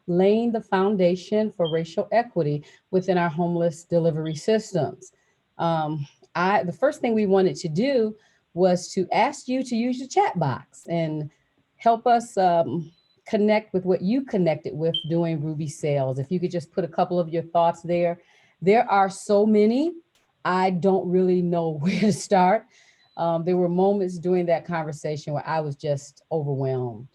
laying the foundation for racial equity within our homeless delivery systems. Um, the first thing we wanted to do was to ask you to use your chat box and help us connect with what you connected with doing Ruby sales. If you could just put a couple of your thoughts there. There are so many, I don't really know where to start. There were moments during that conversation where I was just overwhelmed.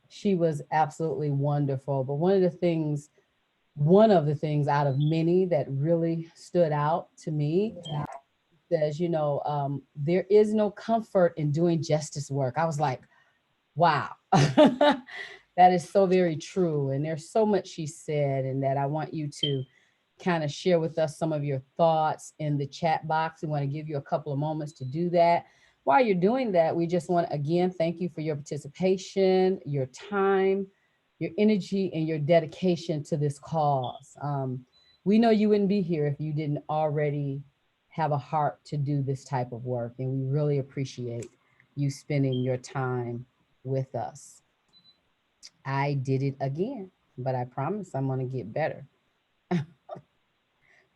She was absolutely wonderful. But one of the things out of many that really stood out to me says, there is no comfort in doing justice work. I was like, wow, that is so very true. And there's so much she said, and that I want you to kind of share with us some of your thoughts in the chat box. We want to give you a couple of moments to do that. While you're doing that, we just want to again thank you for your participation, your time, your energy, and your dedication to this cause. We know you wouldn't be here if you didn't already have a heart to do this type of work, and we really appreciate you spending your time with us. I did it again, but I promise I'm going to get better.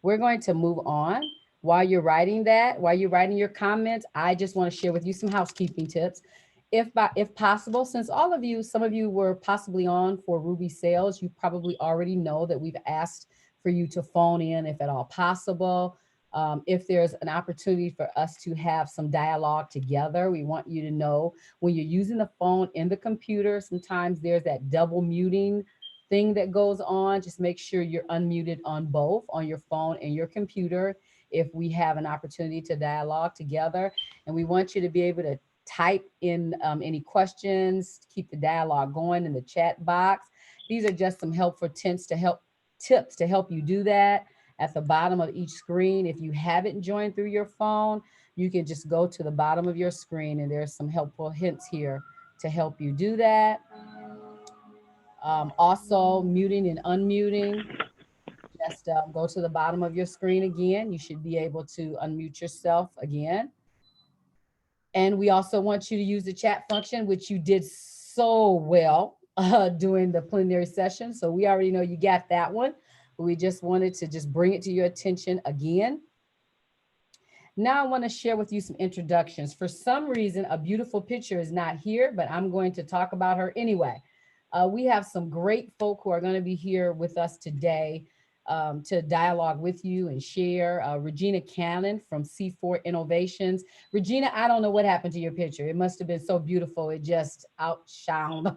We're going to move on. While you're writing your comments, I just want to share with you some housekeeping tips. If possible, since some of you were possibly on for Ruby sales, you probably already know that we've asked for you to phone in if at all possible. If there's an opportunity for us to have some dialogue together, we want you to know when you're using the phone in the computer, sometimes there's that double muting thing that goes on. Just make sure you're unmuted on both, on your phone and your computer, if we have an opportunity to dialogue together. And we want you to be able to type in any questions, keep the dialogue going in the chat box. These are just some helpful tips to help you do that. At the bottom of each screen, if you haven't joined through your phone, you can just go to the bottom of your screen, and there's some helpful hints here to help you do that. Also, muting and unmuting. Just go to the bottom of your screen again. You should be able to unmute yourself again. And we also want you to use the chat function, which you did so well during the plenary session. So we already know you got that one, but we just wanted to just bring it to your attention again. Now I want to share with you some introductions. For some reason, a beautiful picture is not here, but I'm going to talk about her anyway. We have some great folk who are going to be here with us today to dialogue with you and share. Regina Cannon from C4 Innovations. Regina, I don't know what happened to your picture. It must have been so beautiful. It just outshone the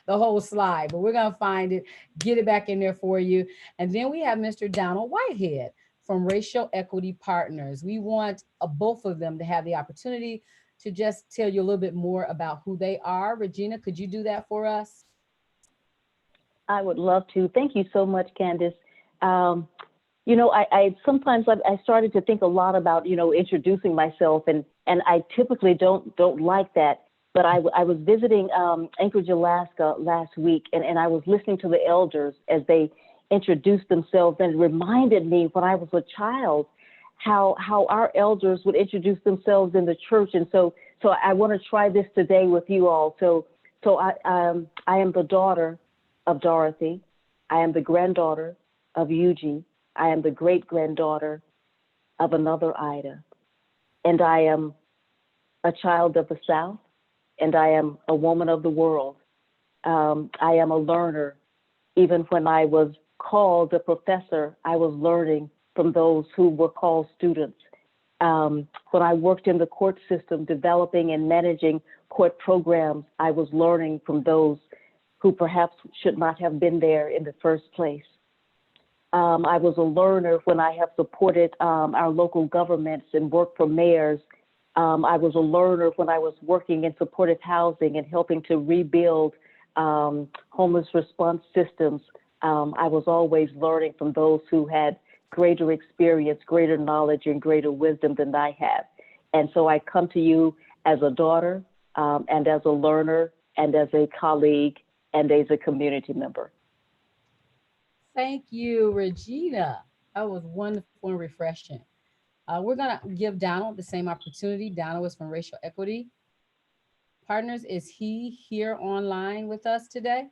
whole slide, but we're going to find it, get it back in there for you. And then we have Mr. Donald Whitehead from Racial Equity Partners. We want both of them to have the opportunity to just tell you a little bit more about who they are. Regina, could you do that for us? I would love to. Thank you so much, Candace. I sometimes I started to think a lot about, introducing myself, and I typically don't like that. But I was visiting Anchorage, Alaska last week, and I was listening to the elders as they introduced themselves, and it reminded me when I was a child how our elders would introduce themselves in the church. And so I want to try this today with you all. So I am the daughter of Dorothy. I am the granddaughter of Eugene. I am the great-granddaughter of another Ida. And I am a child of the South, and I am a woman of the world. I am a learner. Even when I was called a professor, I was learning from those who were called students. When I worked in the court system, developing and managing court programs, I was learning from those who perhaps should not have been there in the first place. I was a learner when I have supported our local governments and worked for mayors. I was a learner when I was working in supportive housing and helping to rebuild homeless response systems. I was always learning from those who had greater experience, greater knowledge, and greater wisdom than I have. And so I come to you as a daughter, and as a learner, and as a colleague, and as a community member. Thank you, Regina. That was wonderful and refreshing. We're going to give Donald the same opportunity. Donald is from Racial Equity Partners. Is he here online with us today?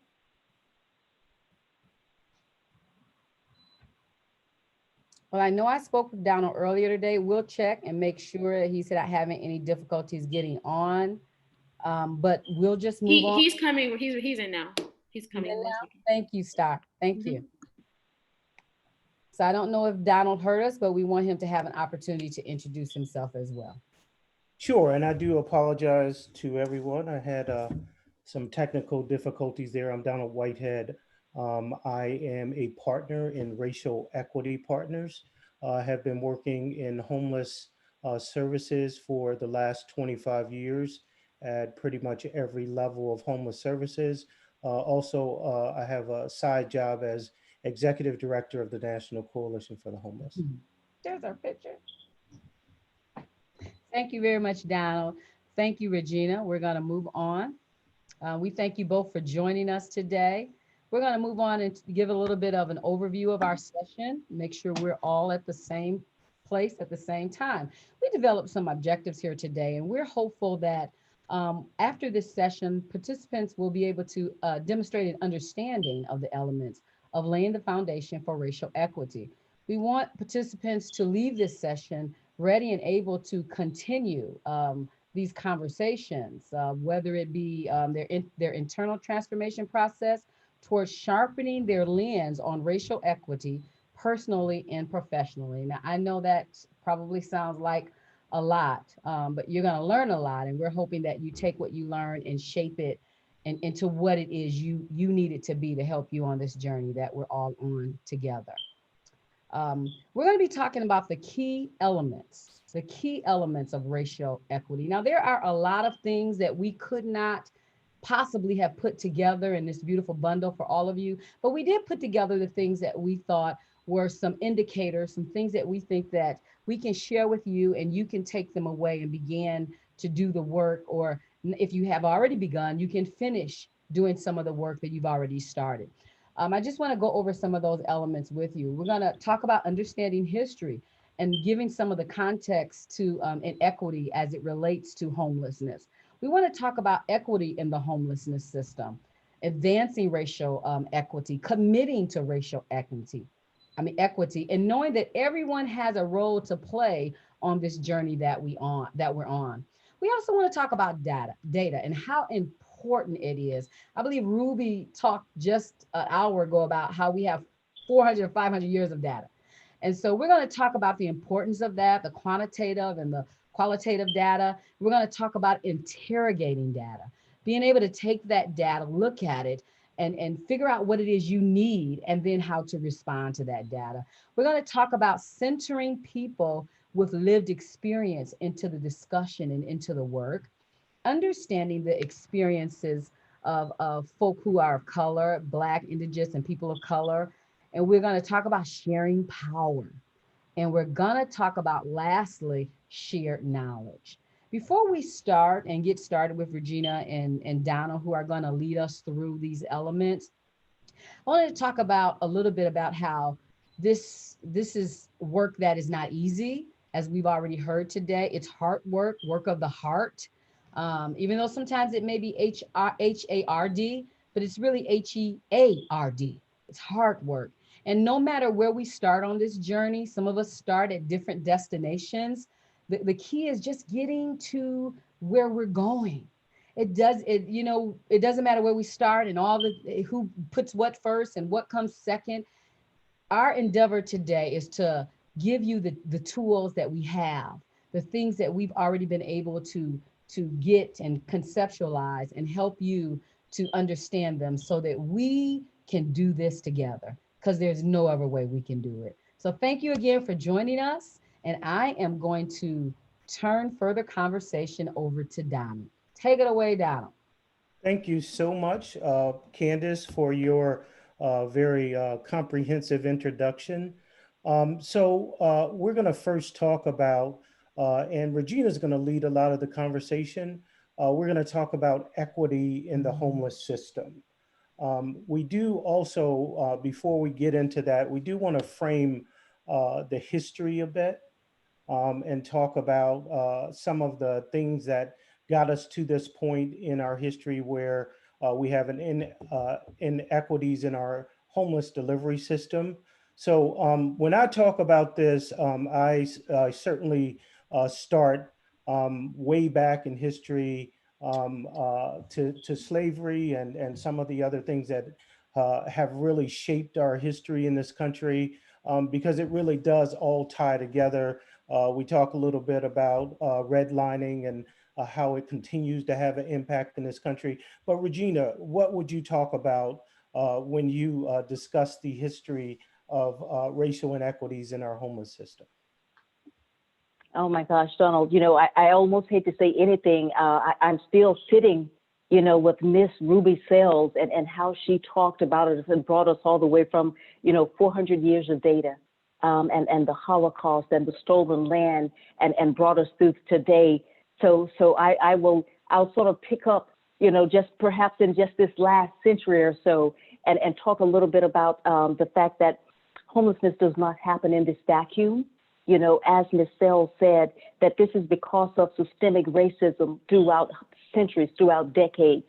Well, I know I spoke with Donald earlier today. We'll check and make sure that he's not having any difficulties getting on. But we'll just move on. He's coming. He's in now. He's He's coming. in One now. second. Thank you, Star. Thank you. Mhm. So I don't know if Donald heard us, but we want him to have an opportunity to introduce himself as well. Sure, and I do apologize to everyone. I had some technical difficulties there. I'm Donald Whitehead. I am a partner in Racial Equity Partners. I have been working in homeless services for the last 25 years at pretty much every level of homeless services. I have a side job as executive director of the National Coalition for the Homeless. There's our picture. Thank you very much, Donald. Thank you, Regina. We're going to move on. We thank you both for joining us today. We're going to move on and give a little bit of an overview of our session, make sure we're all at the same place at the same time. We developed some objectives here today, and we're hopeful that after this session, participants will be able to demonstrate an understanding of the elements of laying the foundation for racial equity. We want participants to leave this session ready and able to continue these conversations, whether it be their internal transformation process towards sharpening their lens on racial equity personally and professionally. Now, I know that probably sounds like a lot, but you're going to learn a lot, and we're hoping that you take what you learn and shape it into what it is you need it to be to help you on this journey that we're all on together. We're going to be talking about the key elements of racial equity. Now, there are a lot of things that we could not possibly have put together in this beautiful bundle for all of you, but we did put together the things that we thought were some indicators, some things that we think that we can share with you and you can take them away and begin to do the work, or if you have already begun, you can finish doing some of the work that you've already started. I just want to go over some of those elements with you. We're going to talk about understanding history and giving some of the context to inequity as it relates to homelessness. We want to talk about equity in the homelessness system, advancing racial equity, committing to racial equity, and knowing that everyone has a role to play on this journey that we're on. We also want to talk about data and how important it is. I believe Ruby talked just an hour ago about how we have 400 or 500 years of data. And so we're going to talk about the importance of that, the quantitative and the qualitative data. We're going to talk about interrogating data, being able to take that data, look at it, and figure out what it is you need, and then how to respond to that data. We're going to talk about centering people with lived experience into the discussion and into the work, understanding the experiences of folk who are of color, Black, Indigenous, and people of color. And we're going to talk about sharing power. And we're going to talk about, lastly, shared knowledge. Before we start and get started with Regina and Donna, who are going to lead us through these elements, I wanted to talk about a little bit about how this is work that is not easy, as we've already heard today. It's hard work, work of the heart. Even though sometimes it may be HARD, but it's really HEARD. It's hard work. And no matter where we start on this journey, some of us start at different destinations. The key is just getting to where we're going. It doesn't matter where we start and all the who puts what first and what comes second. Our endeavor today is to give you the tools that we have, the things that we've already been able to get and conceptualize, and help you to understand them so that we can do this together, because there's no other way we can do it. So thank you again for joining us. And I am going to turn further conversation over to Donald. Take it away, Donald. Thank you so much, Candace, for your very comprehensive introduction. We're going to first talk about, and Regina's going to lead a lot of the conversation. We're going to talk about equity in the homeless system. We do also, before we get into that, we do want to frame the history a bit, and talk about some of the things that got us to this point in our history where we have inequities in our homeless delivery system. So when I talk about this, I certainly start way back in history to slavery and some of the other things that have really shaped our history in this country, because it really does all tie together. We talk a little bit about redlining and how it continues to have an impact in this country. But Regina, what would you talk about when you discuss the history of racial inequities in our homeless system? Oh my gosh, Donald, I almost hate to say anything. I'm still sitting, with Miss Ruby Sells and how she talked about it and brought us all the way from, 400 years of data, and the Holocaust and the stolen land and brought us through today. So I'll sort of pick up, just perhaps in just this last century or so and talk a little bit about the fact that homelessness does not happen in this vacuum. As Ms. Sells said, that this is because of systemic racism throughout centuries, throughout decades.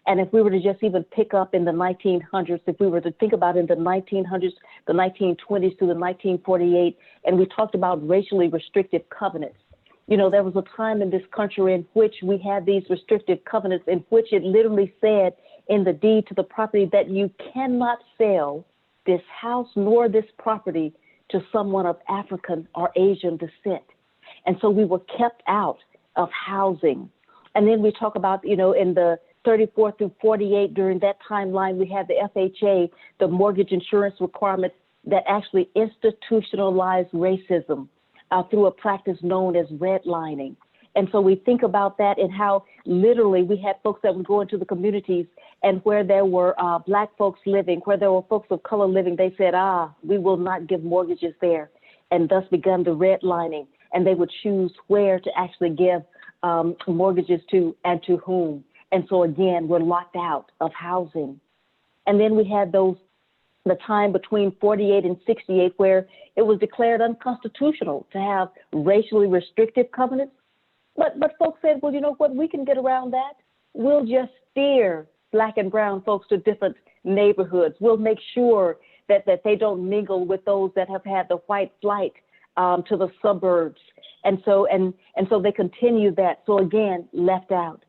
And if we were to just even pick up in the 1900s, if we were to think about in the 1900s, the 1920s to the 1948, and we talked about racially restrictive covenants, there was a time in this country in which we had these restrictive covenants in which it literally said in the deed to the property that you cannot sell this house nor this property to someone of African or Asian descent. And so we were kept out of housing. And then we talk about, in the 34 through 48, during that timeline, we had the FHA, the mortgage insurance requirements that actually institutionalized racism through a practice known as redlining. And so we think about that and how literally we had folks that would go into the communities and where there were Black folks living, where there were folks of color living, they said, we will not give mortgages there, and thus begun the redlining. And they would choose where to actually give mortgages to and to whom. And so again, we're locked out of housing. And then we had the time between 48 and 68 where it was declared unconstitutional to have racially restrictive covenants. But folks said, well, you know what, we can get around that. We'll just steer Black and brown folks to different neighborhoods. We'll make sure that they don't mingle with those that have had the white flight to the suburbs. And so they continue that. So again, left out.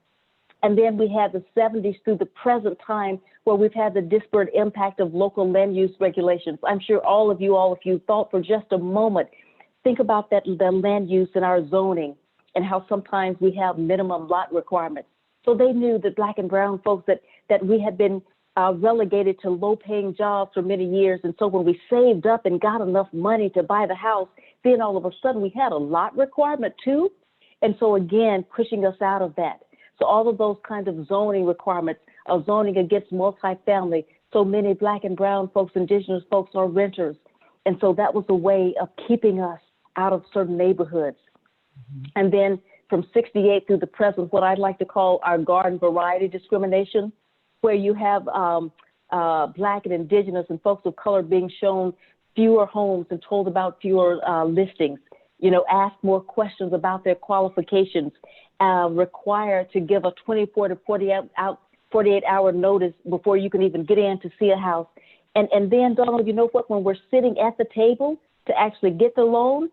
And then we had the 70s through the present time where we've had the disparate impact of local land use regulations. I'm sure all of you thought for just a moment, think about that, the land use in our zoning and how sometimes we have minimum lot requirements. So they knew that Black and brown folks that we had been relegated to low-paying jobs for many years. And so when we saved up and got enough money to buy the house, then all of a sudden we had a lot requirement too. And so again, pushing us out of that. So all of those kinds of zoning requirements, of zoning against multifamily, so many Black and brown folks, indigenous folks are renters. And so that was a way of keeping us out of certain neighborhoods. And then from 68 through the present, what I'd like to call our garden variety discrimination, where you have Black and indigenous and folks of color being shown fewer homes and told about fewer listings, ask more questions about their qualifications, required to give a 24 to 48 hour notice before you can even get in to see a house. And then, Donald, you know what, when we're sitting at the table to actually get the loan,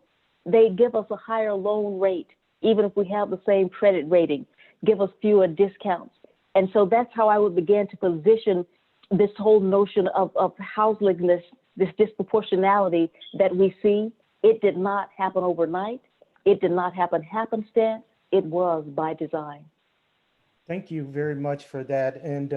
they give us a higher loan rate, even if we have the same credit rating, give us fewer discounts. And so that's how I would begin to position this whole notion of houselessness, this disproportionality that we see. It did not happen overnight. It did not happen happenstance. It was by design. Thank you very much for that. And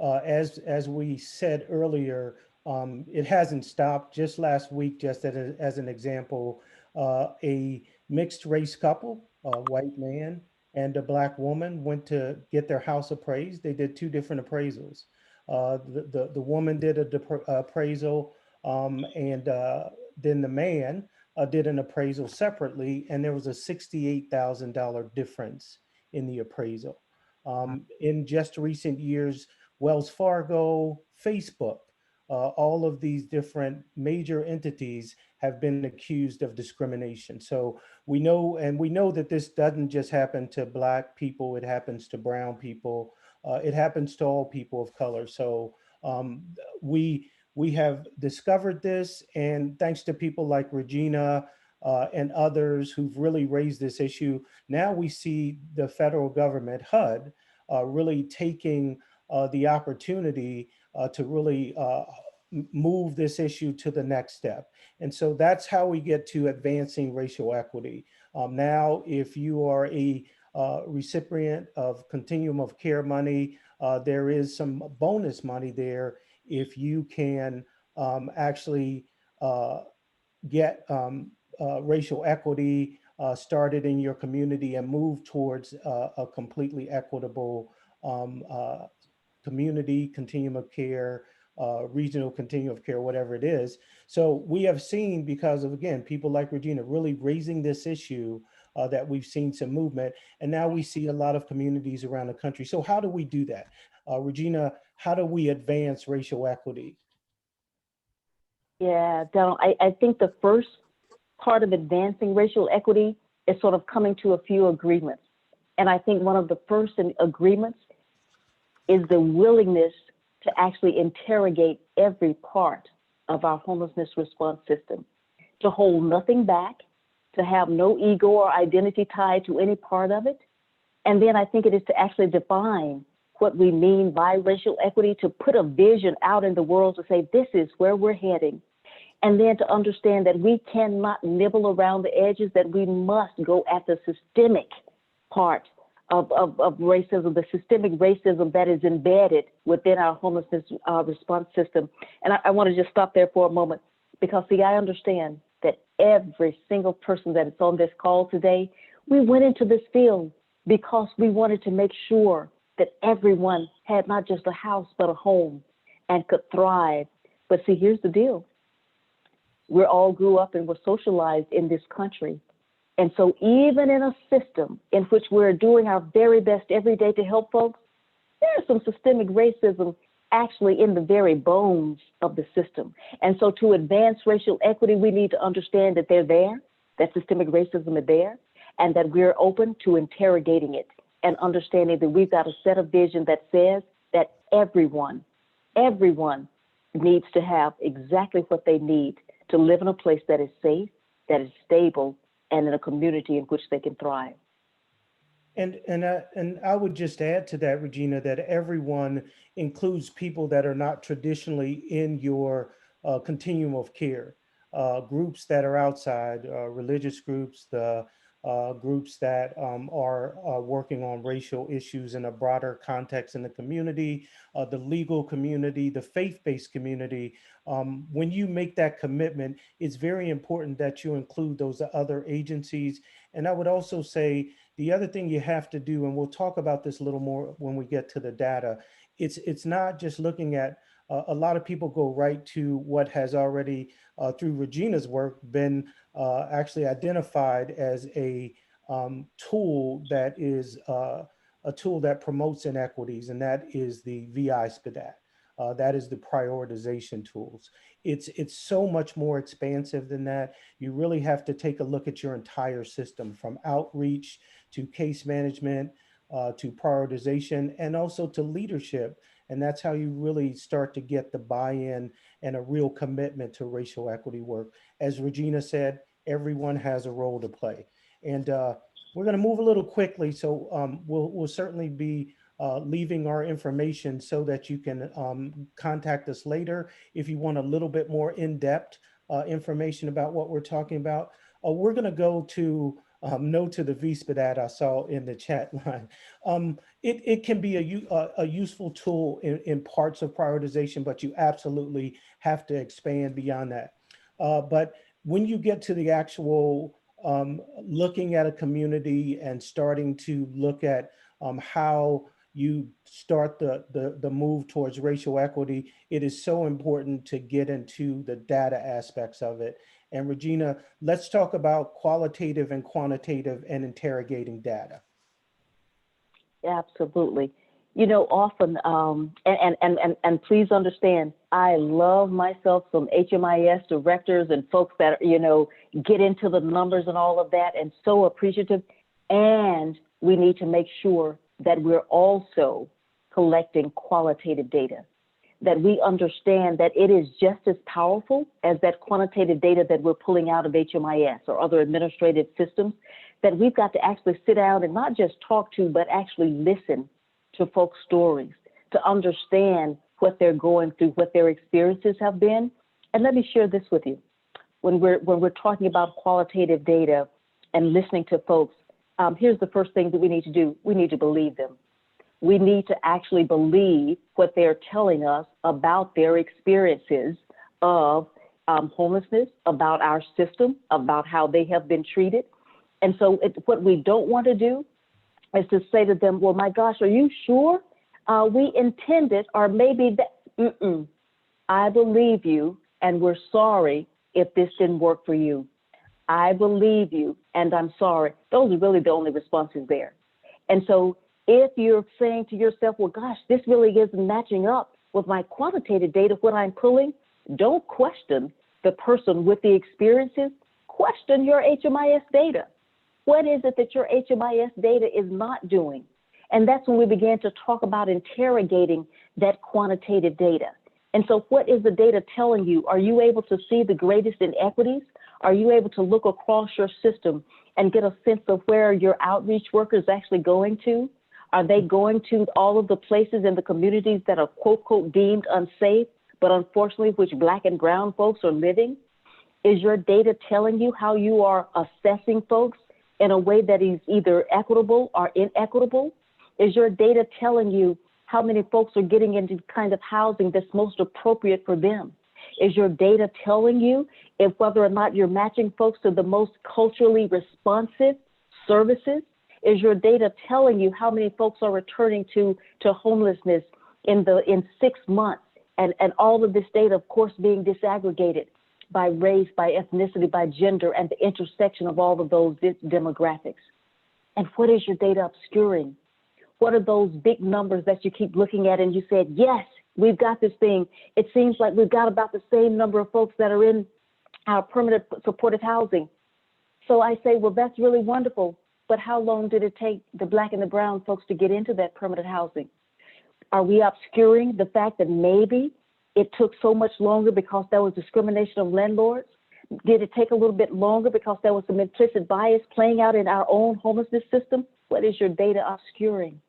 as we said earlier, it hasn't stopped. Just last week, just as an example, a mixed race couple, a white man and a Black woman, went to get their house appraised. They did two different appraisals. The woman did an appraisal, and then the man did an appraisal separately, and there was a $68,000 difference in the appraisal. In just recent years, Wells Fargo, Facebook, all of these different major entities have been accused of discrimination. So we know that this doesn't just happen to Black people, it happens to brown people, it happens to all people of color. So we we have discovered this, and thanks to people like Regina and others who've really raised this issue, now we see the federal government, HUD, really taking the opportunity to really move this issue to the next step. And so that's how we get to advancing racial equity. Now, if you are a recipient of continuum of care money, there is some bonus money there if you can actually get racial equity started in your community and move towards a completely equitable community continuum of care, regional continuum of care, whatever it is. So we have seen, because of, again, people like Regina really raising this issue, that we've seen some movement, and now we see a lot of communities around the country. So how do we do that? Regina, how do we advance racial equity? Yeah, Donald, I think the first part of advancing racial equity is sort of coming to a few agreements. And I think one of the first agreements is the willingness to actually interrogate every part of our homelessness response system, to hold nothing back, to have no ego or identity tied to any part of it. And then I think it is to actually define what we mean by racial equity, to put a vision out in the world to say, this is where we're heading. And then to understand that we cannot nibble around the edges, that we must go at the systemic part of racism, the systemic racism that is embedded within our homelessness response system. And I want to just stop there for a moment, because, see, I understand that every single person that is on this call today, we went into this field because we wanted to make sure that everyone had not just a house, but a home and could thrive. But see, here's the deal. We all grew up and were socialized in this country. And so even in a system in which we're doing our very best every day to help folks, there's some systemic racism actually in the very bones of the system. And so to advance racial equity, we need to understand that they're there, that systemic racism is there, and that we're open to interrogating it and understanding that we've got a set of vision that says that everyone needs to have exactly what they need to live in a place that is safe, that is stable, and in a community in which they can thrive. And I would just add to that, Regina, that everyone includes people that are not traditionally in your continuum of care, groups that are outside, religious groups, the groups that are working on racial issues in a broader context in the community, the legal community, the faith-based community. When you make that commitment, it's very important that you include those other agencies. And I would also say the other thing you have to do, and we'll talk about this a little more when we get to the data, it's not just looking at, a lot of people go right to what has already, through Regina's work, been actually identified as a tool that is a tool that promotes inequities, and that is the VI-SPDAT. That is the prioritization tools. It's so much more expansive than that. You really have to take a look at your entire system, from outreach to case management, to prioritization, and also to leadership. And that's how you really start to get the buy-in and a real commitment to racial equity work. As Regina said, everyone has a role to play. And we're going to move a little quickly, so we'll certainly be leaving our information so that you can contact us later if you want a little bit more in-depth information about what we're talking about. We're going to go to no to the VSPDAT I saw in the chat line. It can be a useful tool in parts of prioritization, but you absolutely have to expand beyond that. But when you get to the actual looking at a community and starting to look at how you start the move towards racial equity, it is so important to get into the data aspects of it. And Regina, let's talk about qualitative and quantitative and interrogating data. Absolutely. You know, often, and please understand, I love myself some HMIS directors and folks that, you know, get into the numbers and all of that, and so appreciative. And we need to make sure that we're also collecting qualitative data. that we understand that it is just as powerful as that quantitative data that we're pulling out of HMIS or other administrative systems, that we've got to actually sit down and not just talk to, but actually listen to folks' stories, to understand what they're going through, what their experiences have been. And let me share this with you. When we're talking about qualitative data and listening to folks, here's the first thing that we need to do. We need to believe them. We need to actually believe what they're telling us about their experiences of homelessness, about our system, about how they have been treated. And so what we don't want to do is to say to them, well, my gosh, are you sure? We intended, or maybe that, I believe you, and we're sorry if this didn't work for you. I believe you, and I'm sorry. Those are really the only responses there. And so if you're saying to yourself, well, gosh, this really isn't matching up with my quantitative data, what I'm pulling, don't question the person with the experiences. Question your HMIS data. What is it that your HMIS data is not doing? And that's when we began to talk about interrogating that quantitative data. And so what is the data telling you? Are you able to see the greatest inequities? Are you able to look across your system and get a sense of where your outreach workers actually going to? Are they going to all of the places in the communities that are quote, quote, deemed unsafe, but unfortunately which Black and brown folks are living? Is your data telling you how you are assessing folks in a way that is either equitable or inequitable? Is your data telling you how many folks are getting into the kind of housing that's most appropriate for them? Is your data telling you if whether or not you're matching folks to the most culturally responsive services? Is your data telling you how many folks are returning to homelessness in 6 months? And all of this data, of course, being disaggregated by race, by ethnicity, by gender, and the intersection of all of those demographics. And what is your data obscuring? What are those big numbers that you keep looking at and you said, yes, we've got this thing. It seems like we've got about the same number of folks that are in our permanent supportive housing. So I say, well, that's really wonderful. But how long did it take the Black and the brown folks to get into that permanent housing? Are we obscuring the fact that maybe it took so much longer because there was discrimination of landlords? Did it take a little bit longer because there was some implicit bias playing out in our own homelessness system? What is your data obscuring?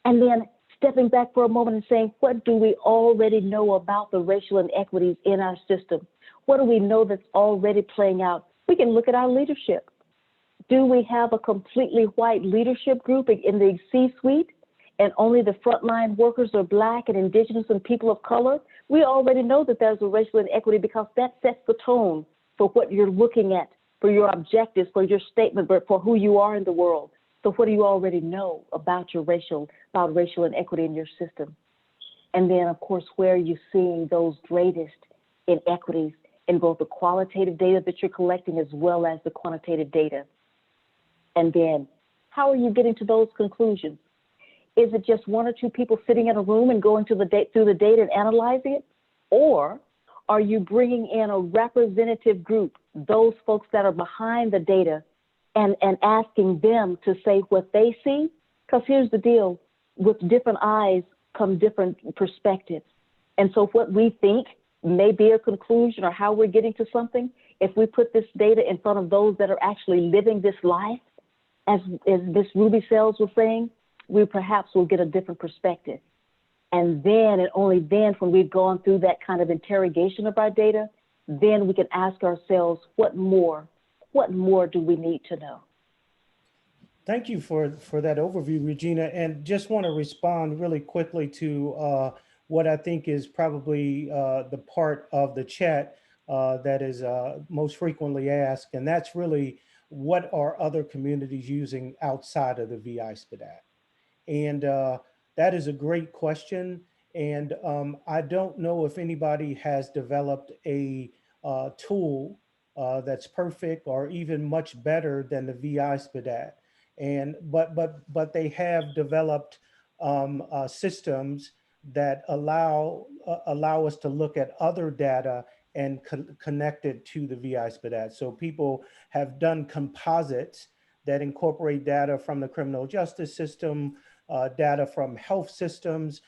And then stepping back for a moment and saying, what do we already know about the racial inequities in our system? What do we know that's already playing out? We can look at our leadership. Do we have a completely white leadership group in the C-suite and only the frontline workers are Black and Indigenous and people of color? We already know that there's a racial inequity because that sets the tone for what you're looking at, for your objectives, for your statement, but for who you are in the world. So what do you already know about racial inequity in your system? And then, of course, where are you seeing those greatest inequities in both the qualitative data that you're collecting as well as the quantitative data? And then, how are you getting to those conclusions? Is it just one or two people sitting in a room and going through the data and analyzing it? Or are you bringing in a representative group, those folks that are behind the data, and asking them to say what they see? Because here's the deal, with different eyes come different perspectives. And so what we think may be a conclusion or how we're getting to something, if we put this data in front of those that are actually living this life, as Ms. Ruby Sells was saying, we perhaps will get a different perspective. And then, and only then, when we've gone through that kind of interrogation of our data, then we can ask ourselves, what more do we need to know? Thank you for that overview, Regina. And just want to respond really quickly to what I think is probably the part of the chat that is most frequently asked. And that's really, what are other communities using outside of the VI SPDAT? And that is a great question. And I don't know if anybody has developed a tool that's perfect or even much better than the VI SPDAT. And but they have developed systems that allow us to look at other data and connect it to the VI SPDAT. So people have done composites that incorporate data from the criminal justice system, data from health systems,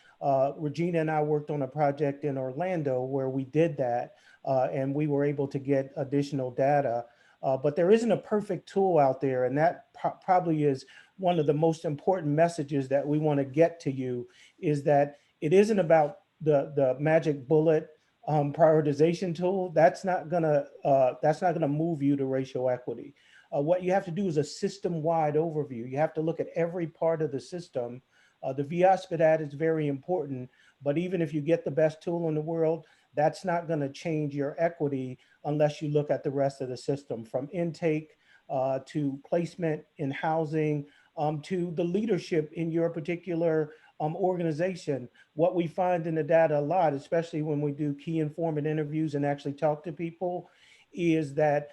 Regina and I worked on a project in Orlando where we did that, and we were able to get additional data. But there isn't a perfect tool out there, and that probably is one of the most important messages that we want to get to you, is that it isn't about the magic bullet prioritization tool. That's not gonna move you to racial equity. What you have to do is a system-wide overview. You have to look at every part of the system. The VISPADAT is very important, but even if you get the best tool in the world, that's not going to change your equity unless you look at the rest of the system, from intake to placement in housing, to the leadership in your particular organization. What we find in the data a lot, especially when we do key informant interviews and actually talk to people, is that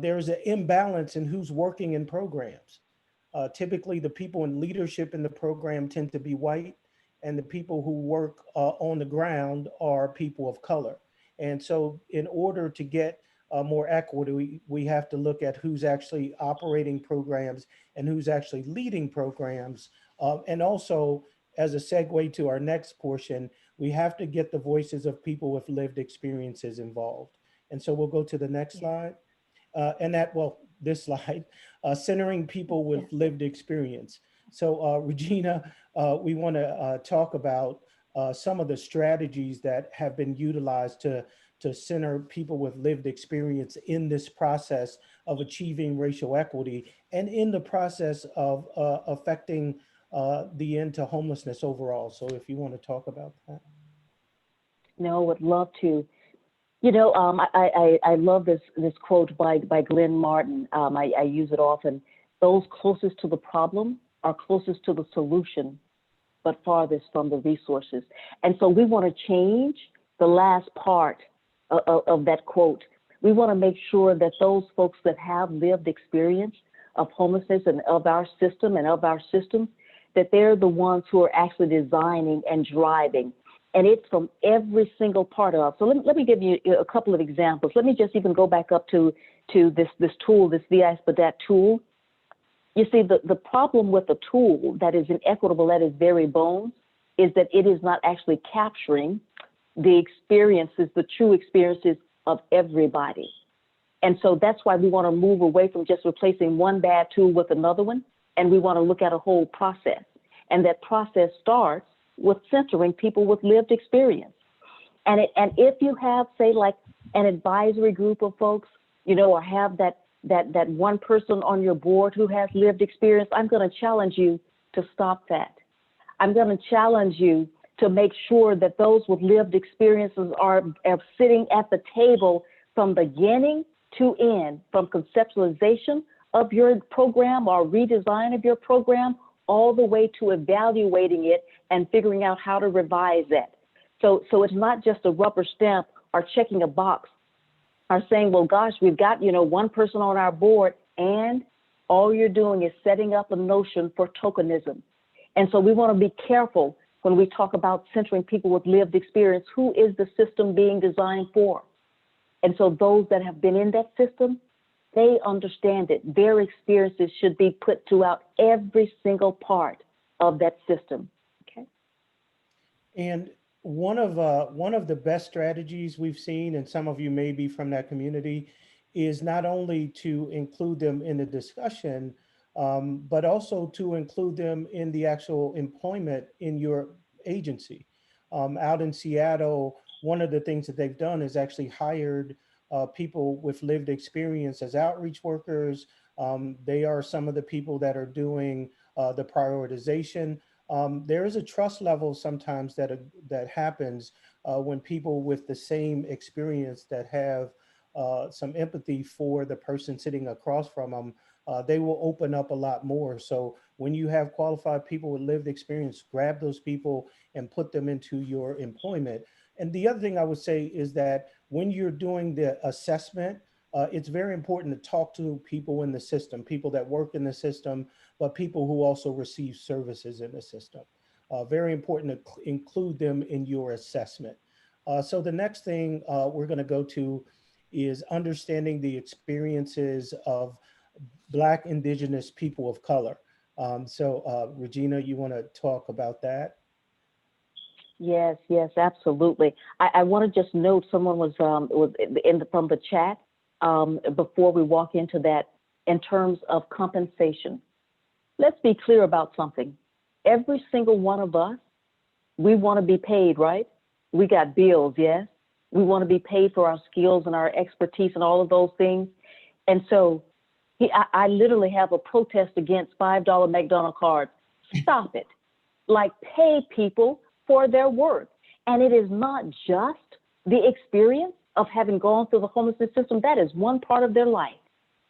there's an imbalance in who's working in programs. Typically, the people in leadership in the program tend to be white, and the people who work on the ground are people of color. And so in order to get more equity, we have to look at who's actually operating programs and who's actually leading programs. And also, as a segue to our next portion, we have to get the voices of people with lived experiences involved. And so we'll go to the next slide. This slide, centering people with lived experience. So Regina, we want to talk about some of the strategies that have been utilized to center people with lived experience in this process of achieving racial equity and in the process of affecting the end to homelessness overall. So if you want to talk about that. No, would love to. You know, I love this quote by Glenn Martin. I use it often. Those closest to the problem are closest to the solution, but farthest from the resources. And so we want to change the last part of that quote. We want to make sure that those folks that have lived experience of homelessness and of our system and of our systems, that they're the ones who are actually designing and driving. And it's from every single part of it. So let me give you a couple of examples. Let me just even go back up to this tool, this VISPADAT tool. You see, the problem with the tool that is inequitable at its very bones is that it is not actually capturing the experiences, the true experiences of everybody. And so that's why we want to move away from just replacing one bad tool with another one. And we want to look at a whole process. And that process starts with centering people with lived experience. And if you have, say, like an advisory group of folks, you know, or have that one person on your board who has lived experience, I'm going to challenge you to stop that. I'm going to challenge you to make sure that those with lived experiences are sitting at the table from beginning to end, from conceptualization of your program or redesign of your program, all the way to evaluating it and figuring out how to revise that. So it's not just a rubber stamp or checking a box or saying, well, gosh, we've got, you know, one person on our board, and all you're doing is setting up a notion for tokenism. And so we want to be careful when we talk about centering people with lived experience. Who is the system being designed for? And so those that have been in that system, they understand it. Their experiences should be put throughout every single part of that system. Okay. And one of the best strategies we've seen, and some of you may be from that community, is not only to include them in the discussion, but also to include them in the actual employment in your agency. Out in Seattle, one of the things that they've done is actually hired people with lived experience as outreach workers. They are some of the people that are doing the prioritization. There is a trust level sometimes that happens when people with the same experience that have some empathy for the person sitting across from them, they will open up a lot more. So when you have qualified people with lived experience, grab those people and put them into your employment. And the other thing I would say is that when you're doing the assessment, it's very important to talk to people in the system, people that work in the system, but people who also receive services in the system. Very important to include them in your assessment. So the next thing we're going to go to is understanding the experiences of Black, Indigenous people of color. Regina, you want to talk about that? Yes, yes, absolutely. I want to just note someone was from the chat before we walk into that in terms of compensation. Let's be clear about something. Every single one of us, we want to be paid, right? We got bills, yes? We want to be paid for our skills and our expertise and all of those things. And so I literally have a protest against $5 McDonald's cards. Stop it. Like, pay people for their work. And it is not just the experience of having gone through the homelessness system. That is one part of their life.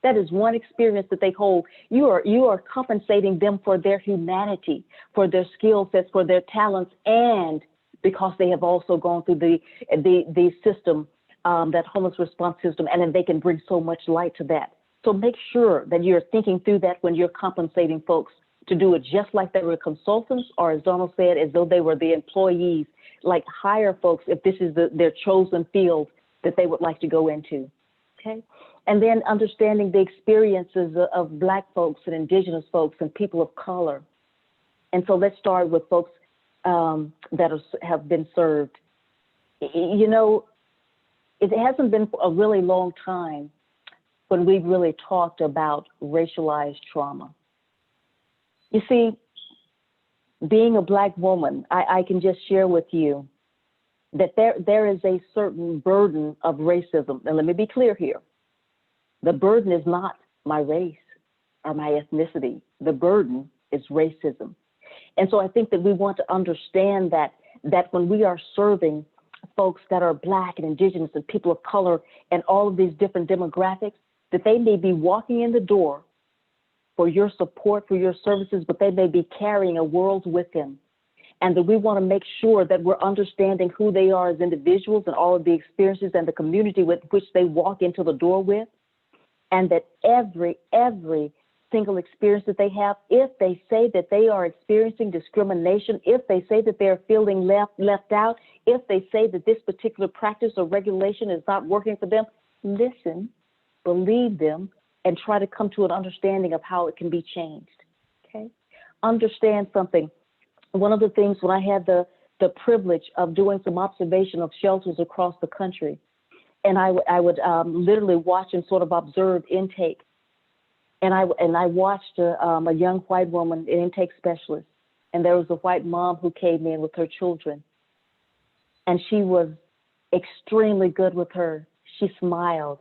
That is one experience that they hold. You are compensating them for their humanity, for their skill sets, for their talents, and because they have also gone through the system, that homeless response system, and then they can bring so much light to that. So make sure that you're thinking through that when you're compensating folks to do it just like they were consultants, or as Donald said, as though they were the employees. Like, hire folks if this is their chosen field that they would like to go into. Okay. And then understanding the experiences of Black folks and Indigenous folks and people of color. And so let's start with folks that have been served. You know, it hasn't been a really long time when we've really talked about racialized trauma. You see, being a Black woman, I can just share with you that there is a certain burden of racism. And let me be clear here. The burden is not my race or my ethnicity. The burden is racism. And so I think that we want to understand that when we are serving folks that are Black and Indigenous and people of color and all of these different demographics, that they may be walking in the door for your support, for your services, but they may be carrying a world with them. And that we want to make sure that we're understanding who they are as individuals and all of the experiences and the community with which they walk into the door with. And that every single experience that they have, if they say that they are experiencing discrimination, if they say that they're feeling left out, if they say that this particular practice or regulation is not working for them, listen, believe them, and try to come to an understanding of how it can be changed. Okay? Understand something. One of the things when I had the privilege of doing some observation of shelters across the country, and I would literally watch and sort of observe intake. And I watched a young white woman, an intake specialist, and there was a white mom who came in with her children. And she was extremely good with her. She smiled.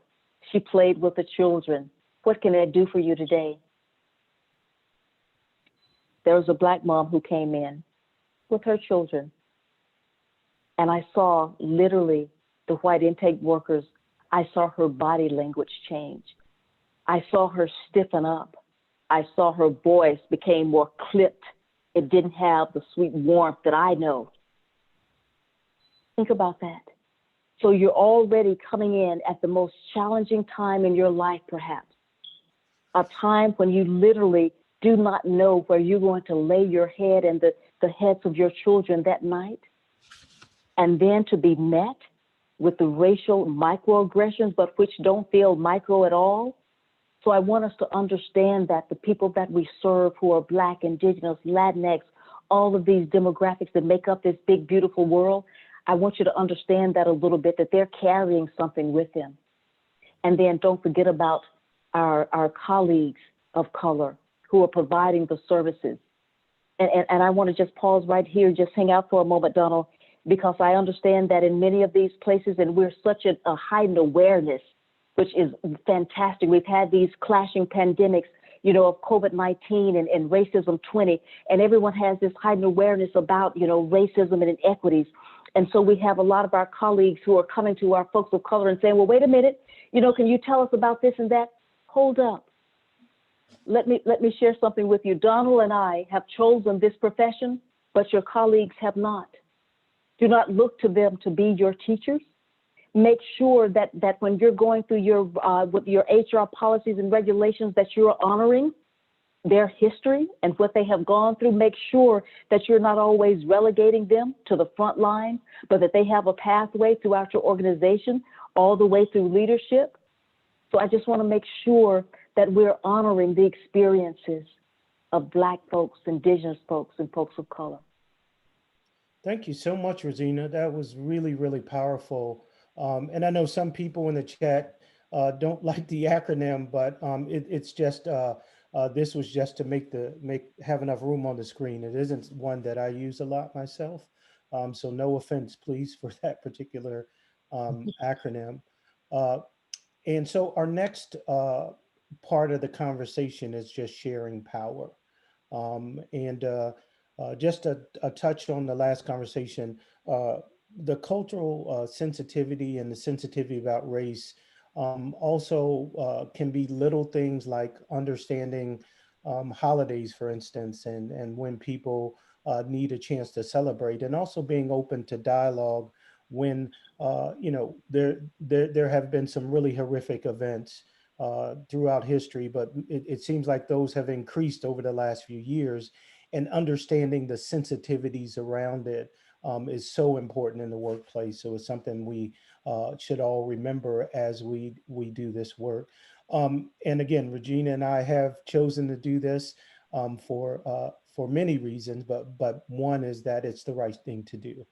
She played with the children. What can I do for you today? There was a Black mom who came in with her children. And I saw literally the white intake workers, I saw her body language change. I saw her stiffen up. I saw her voice became more clipped. It didn't have the sweet warmth that I know. Think about that. So you're already coming in at the most challenging time in your life, perhaps. A time when you literally do not know where you're going to lay your head and the heads of your children that night. And then to be met with the racial microaggressions, but which don't feel micro at all. So I want us to understand that the people that we serve who are Black, Indigenous, Latinx, all of these demographics that make up this big, beautiful world, I want you to understand that a little bit, that they're carrying something with them. And then don't forget about our colleagues of color who are providing the services. And I want to just pause right here, just hang out for a moment, Donald, because I understand that in many of these places, and we're such a heightened awareness, which is fantastic. We've had these clashing pandemics, you know, of COVID-19 and racism 20, and everyone has this heightened awareness about, you know, racism and inequities. And so we have a lot of our colleagues who are coming to our folks of color and saying, well, wait a minute, you know, can you tell us about this and that? Hold up. Let me share something with you. Donald and I have chosen this profession, but your colleagues have not. Do not look to them to be your teachers. Make sure that when you're going through your with your HR policies and regulations, that you're honoring their history and what they have gone through. Make sure that you're not always relegating them to the front line, but that they have a pathway throughout your organization, all the way through leadership. So I just want to make sure that we're honoring the experiences of Black folks, Indigenous folks, and folks of color. Thank you so much, Rosina. That was really, really powerful. And I know some people in the chat don't like the acronym, but it's just this was just to have enough room on the screen. It isn't one that I use a lot myself, so no offense, please, for that particular acronym. Uh, and so our next part of the conversation is just sharing power. And just a touch on the last conversation, uh, the cultural sensitivity and the sensitivity about race also can be little things like understanding holidays, for instance, and when people need a chance to celebrate, and also being open to dialogue when there have been some really horrific events throughout history, but it seems like those have increased over the last few years, and understanding the sensitivities around it is so important in the workplace. So it's something we should all remember as we do this work. And again, Regina and I have chosen to do this for many reasons, but one is that it's the right thing to do.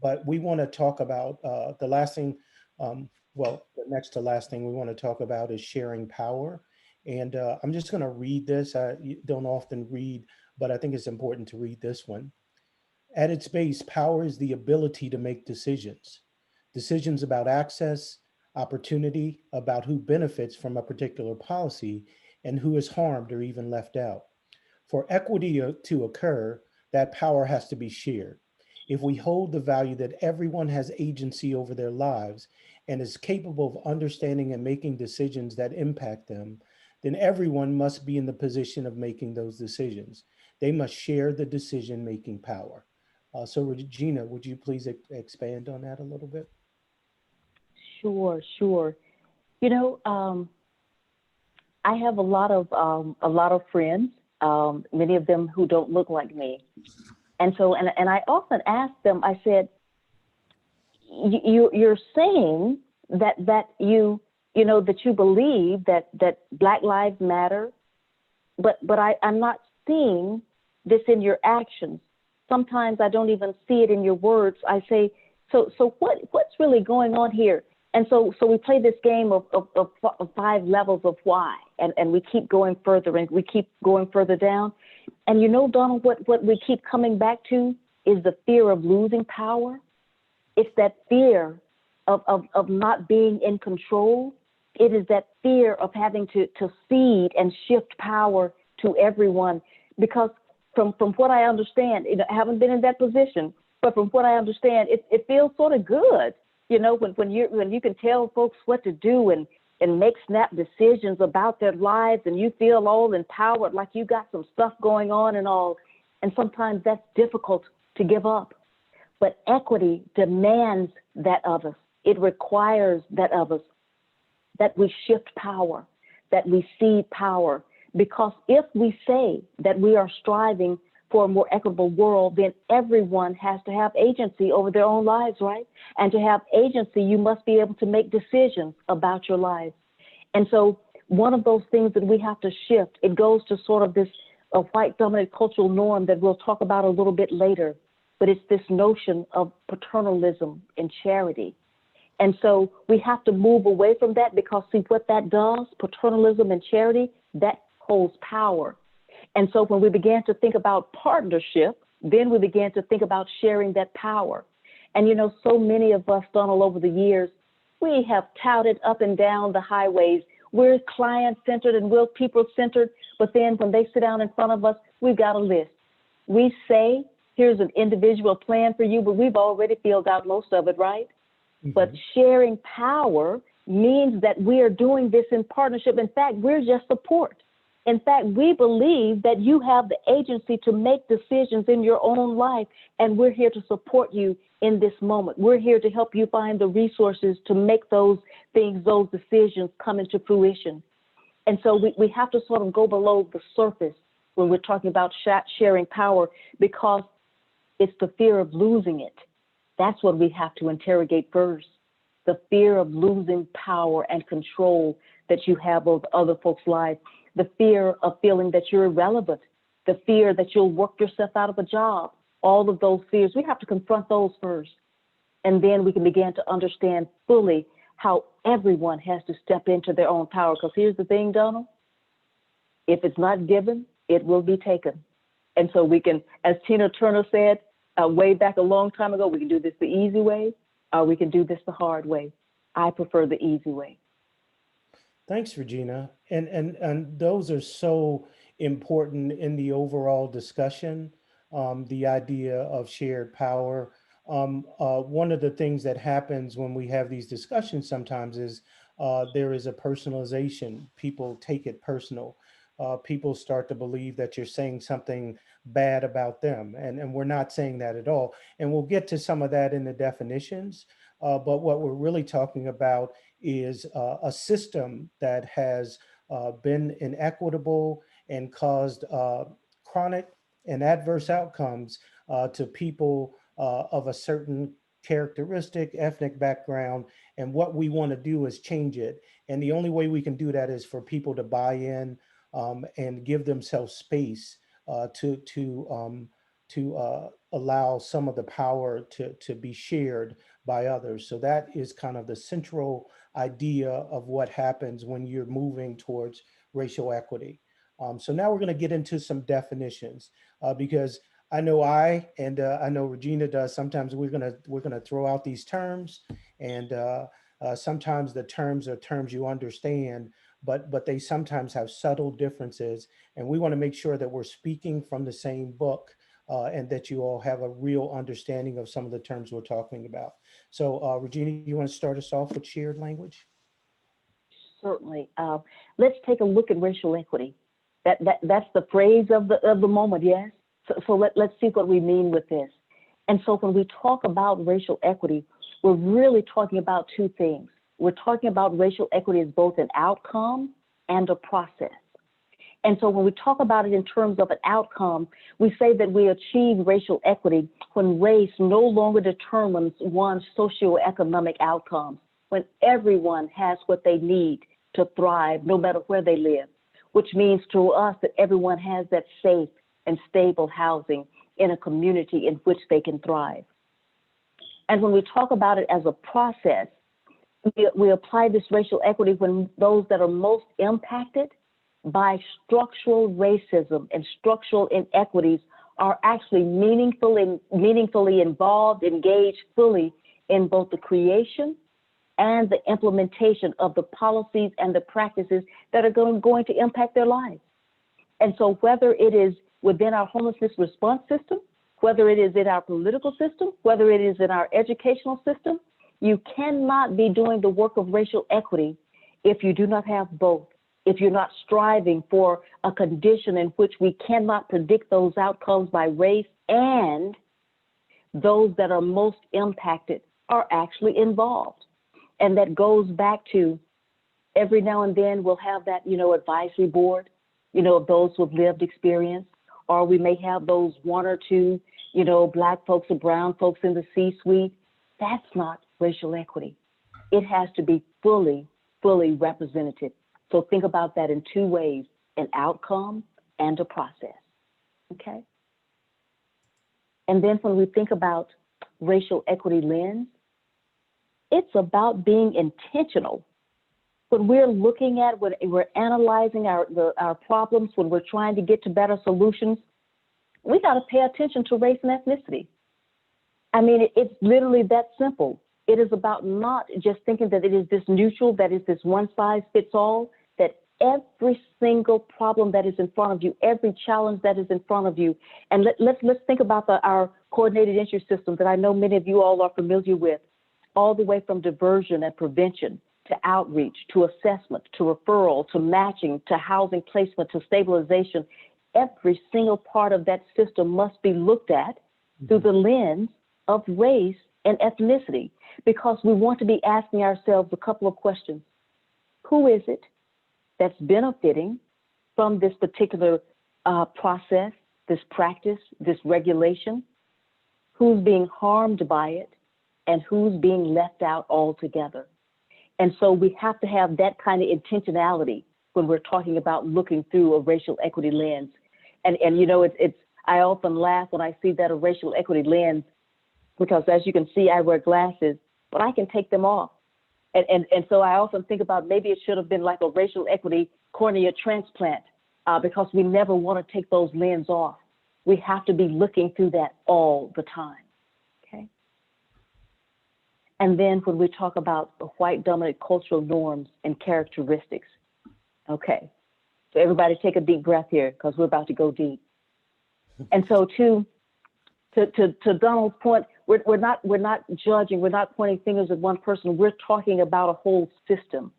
But we want to talk about the last thing, the next to last thing we want to talk about is sharing power. And I'm just going to read this. I don't often read, but I think it's important to read this one. At its base, power is the ability to make decisions, decisions about access, opportunity, about who benefits from a particular policy, and who is harmed or even left out. For equity to occur, that power has to be shared. If we hold the value that everyone has agency over their lives and is capable of understanding and making decisions that impact them, then everyone must be in the position of making those decisions. They must share the decision-making power. So Regina, would you please expand on that a little bit? Sure, sure. You know, I have a lot of friends, many of them who don't look like me, and so and I often ask them. I said, you're saying that you know that you believe that Black Lives Matter, but I'm not seeing this in your actions. Sometimes I don't even see it in your words. I say, so what's really going on here? And so we play this game of 5 levels of why, and we keep going further and we keep going further down. And you know, Donald, what we keep coming back to is the fear of losing power. It's that fear of not being in control. It is that fear of having to cede and shift power to everyone. Because from what I understand, I haven't been in that position, but from what I understand, it feels sort of good. You know, when you can tell folks what to do and make snap decisions about their lives, and you feel all empowered, like you got some stuff going on and all. And sometimes that's difficult to give up. But equity demands that of us. It requires that of us, that we shift power, that we cede power. Because if we say that we are striving for a more equitable world, then everyone has to have agency over their own lives, right? And to have agency, you must be able to make decisions about your life. And so one of those things that we have to shift, it goes to sort of this white dominant cultural norm that we'll talk about a little bit later, but it's this notion of paternalism and charity. And so we have to move away from that, because see what that does, paternalism and charity, that holds power. And so when we began to think about partnership, then we began to think about sharing that power. And, you know, so many of us, Donald, over the years, we have touted up and down the highways. We're client-centered and we're people-centered. But then when they sit down in front of us, we've got a list. We say, here's an individual plan for you, but we've already filled out most of it, right? Mm-hmm. But sharing power means that we are doing this in partnership. In fact, we're just support. In fact, we believe that you have the agency to make decisions in your own life, and we're here to support you in this moment. We're here to help you find the resources to make those things, those decisions come into fruition. And so we have to sort of go below the surface when we're talking about sharing power, because it's the fear of losing it. That's what we have to interrogate first. The fear of losing power and control that you have over other folks' lives. The fear of feeling that you're irrelevant, the fear that you'll work yourself out of a job, all of those fears. We have to confront those first. And then we can begin to understand fully how everyone has to step into their own power. Because here's the thing, Donald, if it's not given, it will be taken. And so we can, as Tina Turner said way back a long time ago, we can do this the easy way, or we can do this the hard way. I prefer the easy way. Thanks, Regina. And those are so important in the overall discussion, the idea of shared power. One of the things that happens when we have these discussions sometimes is there is a personalization. People take it personal. People start to believe that you're saying something bad about them. And we're not saying that at all. And we'll get to some of that in the definitions. But what we're really talking about is a system that has been inequitable and caused chronic and adverse outcomes to people of a certain characteristic, ethnic background. And what we want to do is change it. And the only way we can do that is for people to buy in and give themselves space to allow some of the power to be shared by others. So that is kind of the central idea of what happens when you're moving towards racial equity. So now we're going to get into some definitions because I know I know Regina does. Sometimes we're gonna throw out these terms, and sometimes the terms are terms you understand, but they sometimes have subtle differences, and we want to make sure that we're speaking from the same book and that you all have a real understanding of some of the terms we're talking about. So Regina, you want to start us off with shared language? Certainly. Let's take a look at racial equity. That's the phrase of the moment, yes? So let's see what we mean with this. And so when we talk about racial equity, we're really talking about two things. We're talking about racial equity as both an outcome and a process. And so when we talk about it in terms of an outcome, we say that we achieve racial equity when race no longer determines one's socioeconomic outcomes, when everyone has what they need to thrive, no matter where they live, which means to us that everyone has that safe and stable housing in a community in which they can thrive. And when we talk about it as a process, we apply this racial equity when those that are most impacted by structural racism and structural inequities are actually meaningfully involved, engaged fully in both the creation and the implementation of the policies and the practices that are going to impact their lives. And so whether it is within our homelessness response system, whether it is in our political system, whether it is in our educational system, you cannot be doing the work of racial equity if you do not have both, if you're not striving for a condition in which we cannot predict those outcomes by race and those that are most impacted are actually involved. And that goes back to every now and then we'll have that, advisory board, of those with lived experience, or we may have those one or two, Black folks or brown folks in the C-suite. That's not racial equity. It has to be fully representative. So think about that in two ways, an outcome and a process, okay? And then when we think about racial equity lens, it's about being intentional. When we're looking at, when we're analyzing our problems, when we're trying to get to better solutions, we got to pay attention to race and ethnicity. I mean, it's literally that simple. It is about not just thinking that it is this neutral, that is this one size fits all, that every single problem that is in front of you, every challenge that is in front of you, and let's think about our coordinated entry system that I know many of you all are familiar with, all the way from diversion and prevention to outreach, to assessment, to referral, to matching, to housing placement, to stabilization. Every single part of that system must be looked at through the lens of race and ethnicity, because we want to be asking ourselves a couple of questions. Who is it that's benefiting from this particular process, this practice, this regulation? Who's being harmed by it? And who's being left out altogether? And so we have to have that kind of intentionality when we're talking about looking through a racial equity lens. And I often laugh when I see that a racial equity lens, because as you can see, I wear glasses, but I can take them off. And so I often think about maybe it should have been like a racial equity cornea transplant, because we never want to take those lenses off. We have to be looking through that all the time, okay? And then when we talk about the white dominant cultural norms and characteristics, okay, so everybody take a deep breath here because we're about to go deep. And so to Donald's point, we're not judging, we're not pointing fingers at one person, we're talking about a whole system.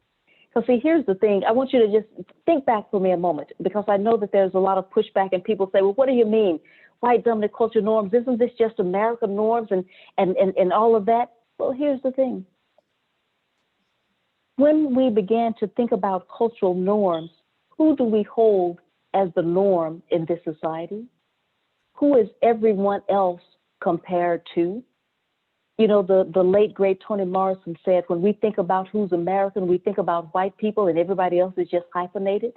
So see, here's the thing, I want you to just think back for me a moment, because I know that there's a lot of pushback and people say, well, what do you mean? White dominant culture norms, isn't this just American norms and all of that? Well, here's the thing. When we began to think about cultural norms, who do we hold as the norm in this society? Who is everyone else compared to? You know, the late, great Toni Morrison said, when we think about who's American, we think about white people and everybody else is just hyphenated.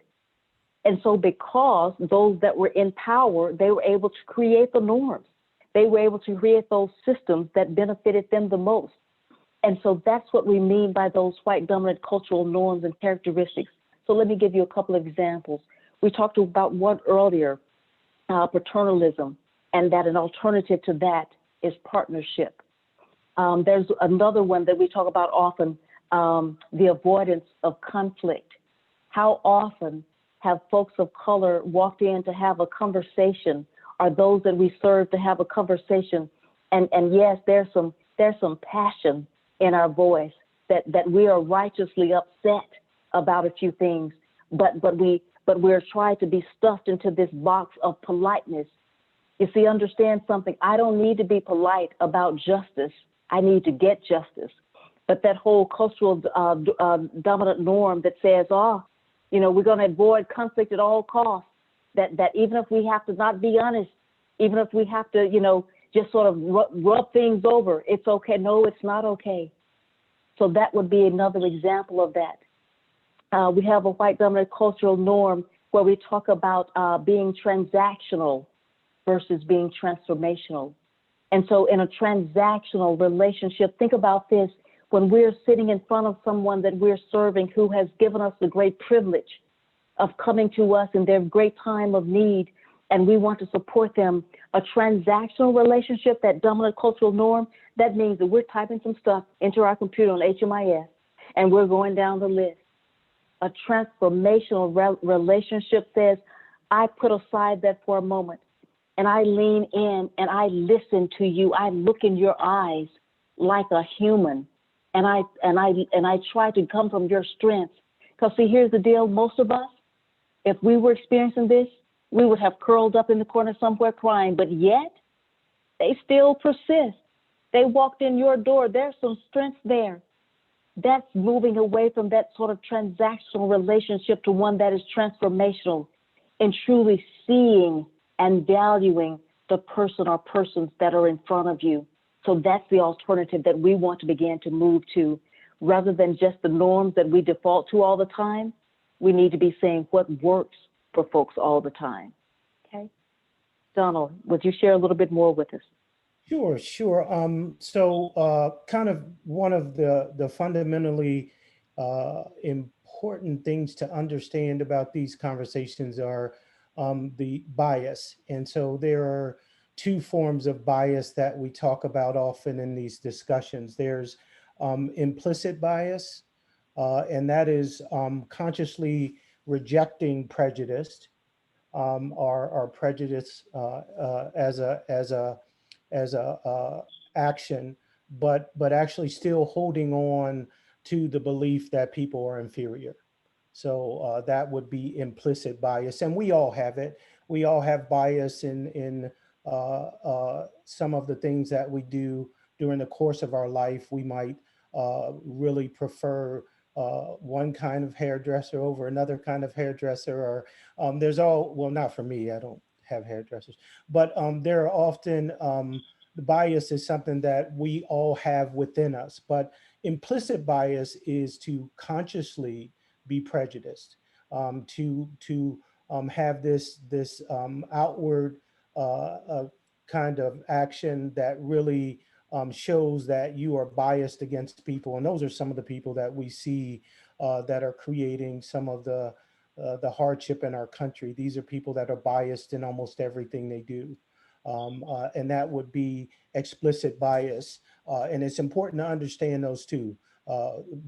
And so because those that were in power, they were able to create the norms. They were able to create those systems that benefited them the most. And so that's what we mean by those white dominant cultural norms and characteristics. So let me give you a couple of examples. We talked about one earlier, paternalism, and that an alternative to that is partnership. There's another one that we talk about often, the avoidance of conflict. How often have folks of color walked in to have a conversation, or those that we serve to have a conversation? And yes, there's some passion in our voice that we are righteously upset about a few things, but we're trying to be stuffed into this box of politeness. You see, understand something. I don't need to be polite about justice. I need to get justice. But that whole cultural dominant norm that says, you know, we're going to avoid conflict at all costs, that even if we have to not be honest, even if we have to, you know, just sort of rub things over, it's okay. No, it's not okay. So that would be another example of that. We have a white dominant cultural norm where we talk about being transactional versus being transformational. And so in a transactional relationship, think about this. When we're sitting in front of someone that we're serving who has given us the great privilege of coming to us in their great time of need, and we want to support them, a transactional relationship, that dominant cultural norm, that means that we're typing some stuff into our computer on HMIS and we're going down the list. A transformational relationship says, I put aside that for a moment and I lean in and I listen to you. I look in your eyes like a human, and I try to come from your strength. Because see, here's the deal. Most of us, if we were experiencing this, we would have curled up in the corner somewhere crying, but yet they still persist. They walked in your door. There's some strength there. That's moving away from that sort of transactional relationship to one that is transformational and truly seeing and valuing the person or persons that are in front of you. So that's the alternative that we want to begin to move to. Rather than just the norms that we default to all the time, we need to be saying what works for folks all the time. Okay. Donald, would you share a little bit more with us? Sure. So kind of one of the fundamentally important things to understand about these conversations are the bias. And so there are two forms of bias that we talk about often in these discussions. There's implicit bias, and that is consciously rejecting prejudice, or prejudice as a action, but actually still holding on to the belief that people are inferior. So that would be implicit bias, and we all have it. We all have bias in some of the things that we do during the course of our life. We might really prefer one kind of hairdresser over another kind of hairdresser, or not for me, I don't have hairdressers, but there are often, the bias is something that we all have within us, but implicit bias is to consciously be prejudiced, to have this outward a kind of action that really shows that you are biased against people. And those are some of the people that we see that are creating some of the hardship in our country. These are people that are biased in almost everything they do. And that would be explicit bias. And it's important to understand those two.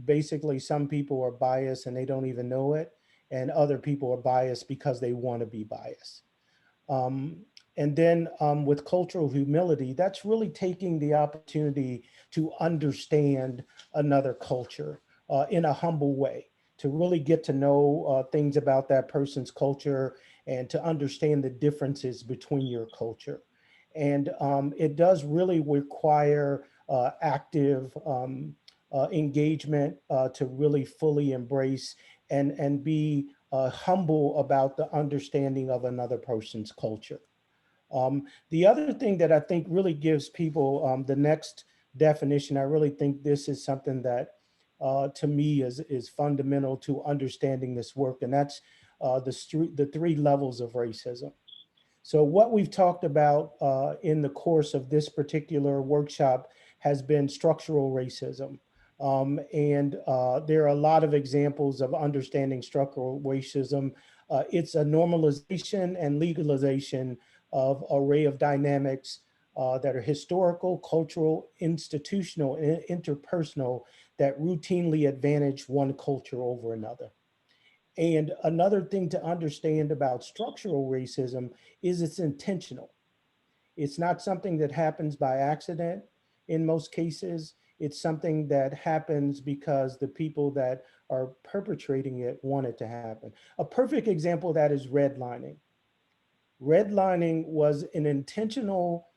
Basically, some people are biased and they don't even know it, and other people are biased because they want to be biased. Um, and then with cultural humility, that's really taking the opportunity to understand another culture in a humble way, to really get to know things about that person's culture and to understand the differences between your culture. And it does really require active engagement to really fully embrace and be humble about the understanding of another person's culture. The other thing that I think really gives people the next definition, I really think this is something that to me is fundamental to understanding this work, and that's the three levels of racism. So what we've talked about in the course of this particular workshop has been structural racism. And there are a lot of examples of understanding structural racism. It's a normalization and legalization of array of dynamics that are historical, cultural, institutional, and interpersonal that routinely advantage one culture over another. And another thing to understand about structural racism is it's intentional. It's not something that happens by accident in most cases. It's something that happens because the people that are perpetrating it want it to happen. A perfect example of that is redlining. Redlining was an intentional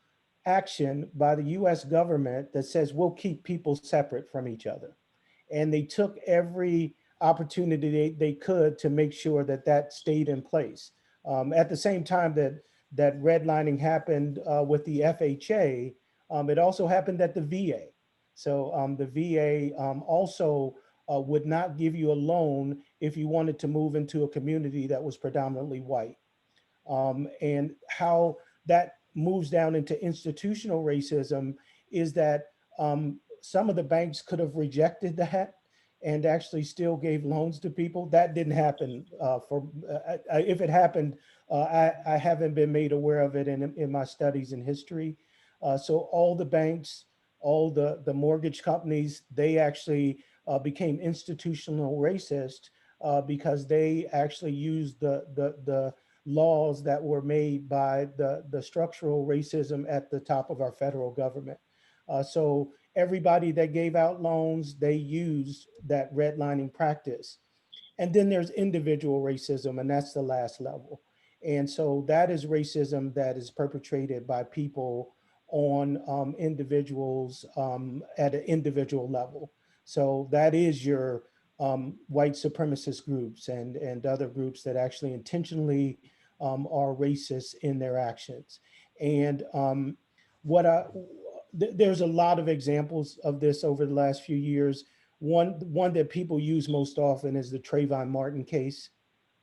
action by the US government that says we'll keep people separate from each other. And they took every opportunity they could to make sure that that stayed in place. At the same time that redlining happened with the FHA, it also happened at the VA. So the VA also would not give you a loan if you wanted to move into a community that was predominantly white. And how that moves down into institutional racism is that some of the banks could have rejected that and actually still gave loans to people. That didn't happen. If it happened, I haven't been made aware of it in my studies in history. So all the banks, all the mortgage companies, they actually became institutional racist because they actually used the laws that were made by the structural racism at the top of our federal government. So everybody that gave out loans, they used that redlining practice. And then there's individual racism, and that's the last level. And so that is racism that is perpetrated by people on individuals at an individual level. So that is your white supremacist groups and other groups that actually intentionally are racist in their actions. And what I, there's a lot of examples of this over the last few years. One that people use most often is the Trayvon Martin case.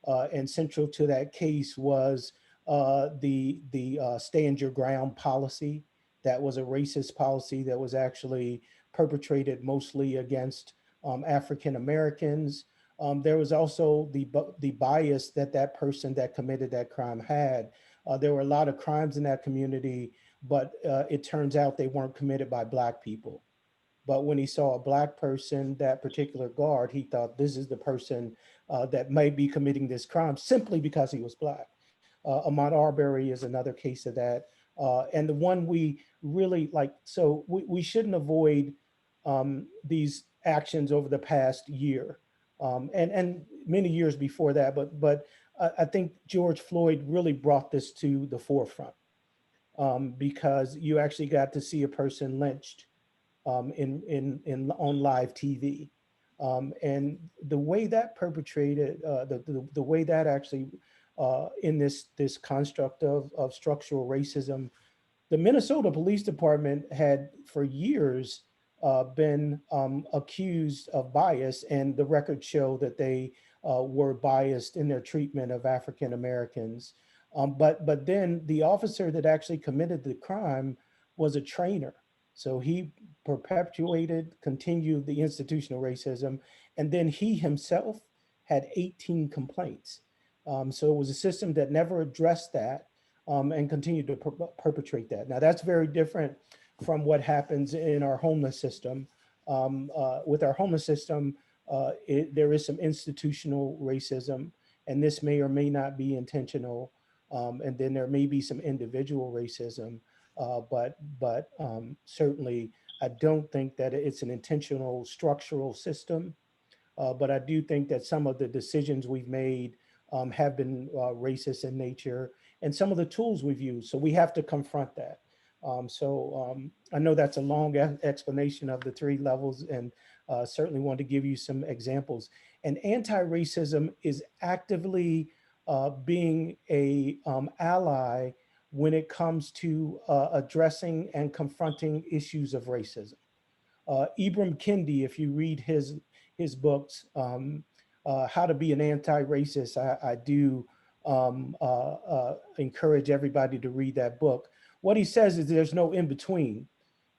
And central to that case was the stand your ground policy. That was a racist policy that was actually perpetrated mostly against African Americans. There was also the bias that that person that committed that crime had. There were a lot of crimes in that community, but it turns out they weren't committed by Black people. But when he saw a Black person, that particular guard, he thought this is the person that may be committing this crime simply because he was Black. Ahmaud Arbery is another case of that. And the one we really like, so we shouldn't avoid these actions over the past year and many years before that. But I think George Floyd really brought this to the forefront because you actually got to see a person lynched in on live TV. And the way that perpetrated, the way that actually in this construct of structural racism, the Minnesota Police Department had for years been accused of bias, and the records show that they were biased in their treatment of African Americans. But then the officer that actually committed the crime was a trainer. So he continued the institutional racism, and then he himself had 18 complaints. So it was a system that never addressed that, and continued to perpetrate that. Now that's very different from what happens in our homeless system. With our homeless system, there is some institutional racism, and this may or may not be intentional. And then there may be some individual racism, but certainly I don't think that it's an intentional structural system. But I do think that some of the decisions we've made have been racist in nature, and some of the tools we've used. So we have to confront that. I know that's a long explanation of the three levels, and certainly want to give you some examples. And anti-racism is actively being a ally when it comes to addressing and confronting issues of racism. Ibram Kendi, if you read his books, How to Be an Anti-Racist, I do encourage everybody to read that book. What he says is there's no in between.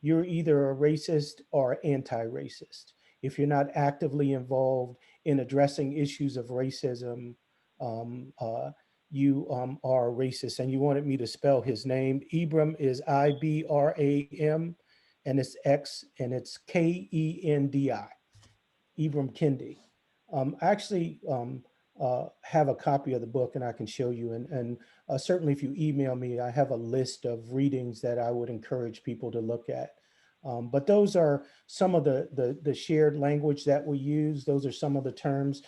You're either a racist or anti-racist. If you're not actively involved in addressing issues of racism, you are a racist. And you wanted me to spell his name. Ibram is Ibram, and it's X, and it's Kendi. Ibram Kendi. I actually have a copy of the book, and I can show you. And certainly if you email me, I have a list of readings that I would encourage people to look at. But those are some of the shared language that we use. Those are some of the terms.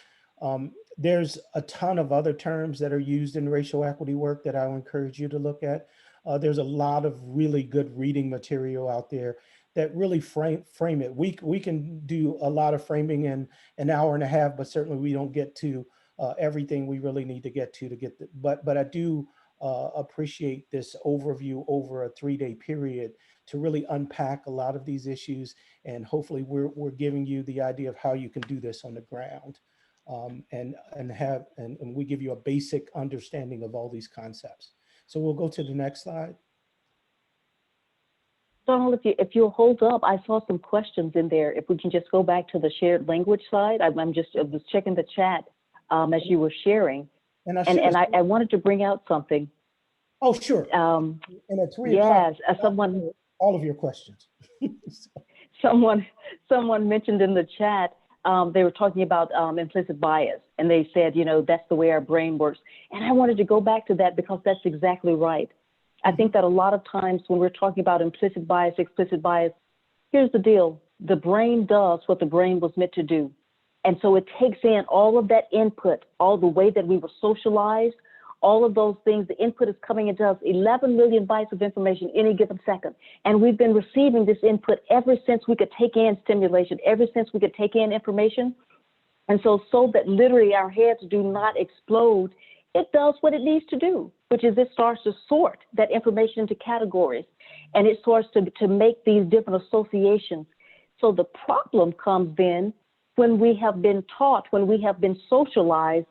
There's a ton of other terms that are used in racial equity work that I would encourage you to look at. There's a lot of really good reading material out there that really frame it. We can do a lot of framing in an hour and a half, but certainly we don't get to everything we really need to get to but I do appreciate this overview over a 3-day period to really unpack a lot of these issues. And hopefully we're giving you the idea of how you can do this on the ground. And we give you a basic understanding of all these concepts. So we'll go to the next slide. Donald, if you'll hold up, I saw some questions in there. If we can just go back to the shared language slide. I was checking the chat as you were sharing. And I wanted to bring out something. Oh, sure. And at 3 yes, o'clock, someone, all of your questions. someone mentioned in the chat, they were talking about implicit bias, and they said, that's the way our brain works. And I wanted to go back to that because that's exactly right. I think that a lot of times when we're talking about implicit bias, explicit bias, here's the deal. The brain does what the brain was meant to do. And so it takes in all of that input, all the way that we were socialized, all of those things. The input is coming into us, 11 million bytes of information any given second. And we've been receiving this input ever since we could take in stimulation, ever since we could take in information. And so that literally our heads do not explode, it does what it needs to do, which is it starts to sort that information into categories, and it starts to make these different associations. So the problem comes then when we have been taught, when we have been socialized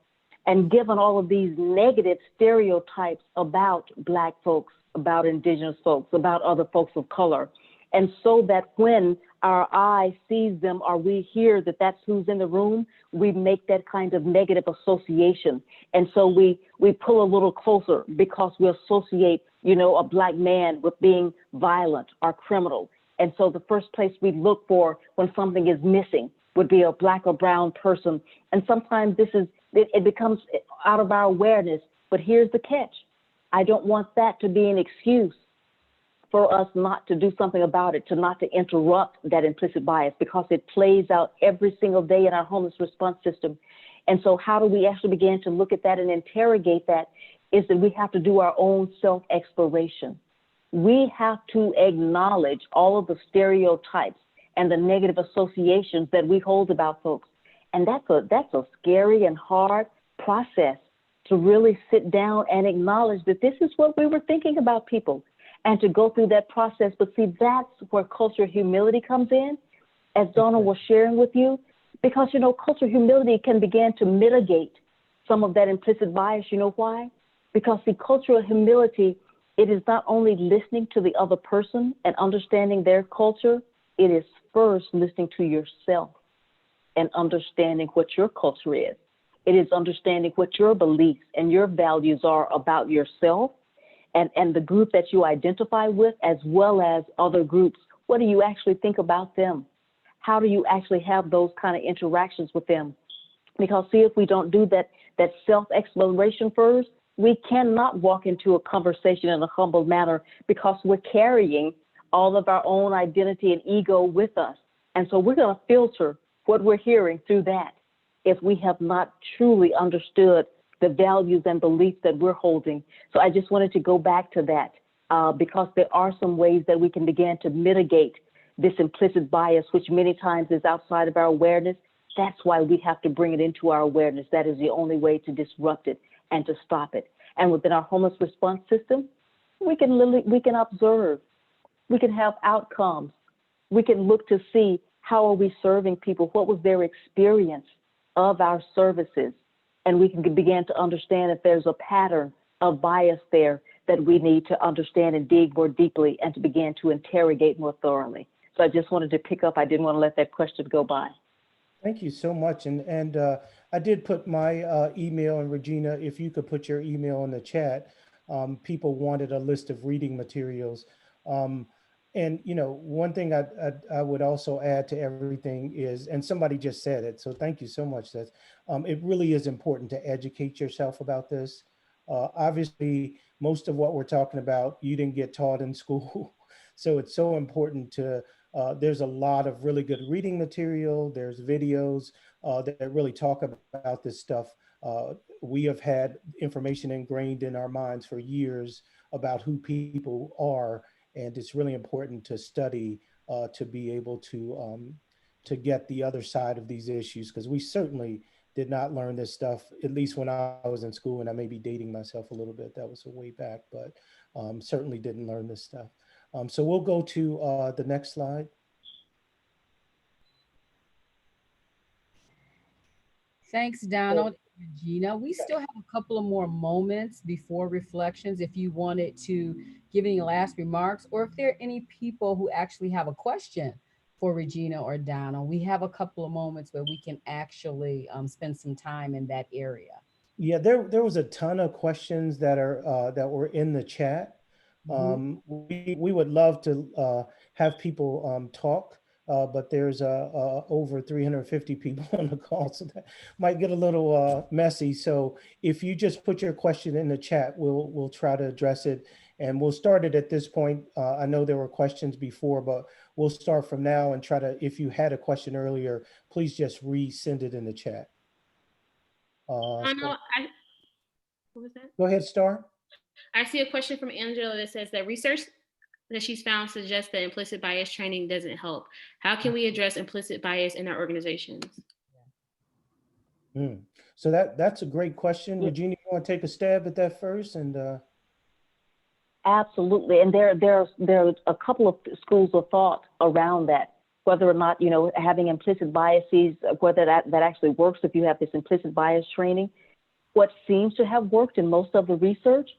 and given all of these negative stereotypes about Black folks, about Indigenous folks, about other folks of color. And so that when our eye sees them or we hear that that's who's in the room, we make that kind of negative association. And so we pull a little closer because we associate, a Black man with being violent or criminal. And so the first place we look for when something is missing would be a Black or brown person. And sometimes it becomes out of our awareness. But here's the catch. I don't want that to be an excuse for us not to do something about it, to not to interrupt that implicit bias, because it plays out every single day in our homeless response system. And so how do we actually begin to look at that and interrogate that is that we have to do our own self-exploration. We have to acknowledge all of the stereotypes and the negative associations that we hold about folks. And that's a scary and hard process to really sit down and acknowledge that this is what we were thinking about people, and to go through that process. But see, that's where cultural humility comes in, as Donna was sharing with you, because, cultural humility can begin to mitigate some of that implicit bias. You know why? Because the cultural humility, it is not only listening to the other person and understanding their culture, it is first listening to yourself and understanding what your culture is. It is understanding what your beliefs and your values are about yourself and the group that you identify with, as well as other groups. What do you actually think about them? How do you actually have those kind of interactions with them? Because see, if we don't do that self-exploration first, we cannot walk into a conversation in a humble manner because we're carrying all of our own identity and ego with us. And so we're going to filter what we're hearing through that if we have not truly understood the values and beliefs that we're holding. So I just wanted to go back to that because there are some ways that we can begin to mitigate this implicit bias, which many times is outside of our awareness. That's why we have to bring it into our awareness. That is the only way to disrupt it and to stop it. And within our homeless response system, we can observe, we can have outcomes, we can look to see how are we serving people, what was their experience of our services, and we can begin to understand if there's a pattern of bias there that we need to understand and dig more deeply and to begin to interrogate more thoroughly. So I just wanted to pick up, I didn't want to let that question go by. Thank you so much. And I did put my email, and Regina, if you could put your email in the chat. People wanted a list of reading materials. And, you know, one thing I would also add to everything is, and somebody just said it, so thank you so much, that it really is important to educate yourself about this. Obviously, most of what we're talking about, you didn't get taught in school. So it's so important to, there's a lot of really good reading material. There's videos that really talk about this stuff. We have had information ingrained in our minds for years about who people are. And it's really important to study to be able to get the other side of these issues, because we certainly did not learn this stuff, at least when I was in school, and I may be dating myself a little bit. That was a way back, but certainly didn't learn this stuff. So we'll go to the next slide. Thanks, Donald and Regina. We still have a couple of more moments before reflections if you wanted to give any last remarks, or if there are any people who actually have a question for Regina or Donald. We have a couple of moments where we can actually spend some time in that area. Yeah, there was a ton of questions that were in the chat. We would love to have people talk. But there's over 350 people on the call, so that might get a little messy. So if you just put your question in the chat, we'll try to address it, and we'll start it at this point. I know there were questions before, but we'll start from now and try to, if you had a question earlier, please just resend it in the chat. What was that? Go ahead, Star. I see a question from Angela that says that research that she's found suggests that implicit bias training doesn't help. How can we address implicit bias in our organizations? So that's a great question. Regina, you want to take a stab at that first? And Absolutely, and there are a couple of schools of thought around that. Whether or not, you know, having implicit biases, whether that actually works if you have this implicit bias training. What seems to have worked in most of the research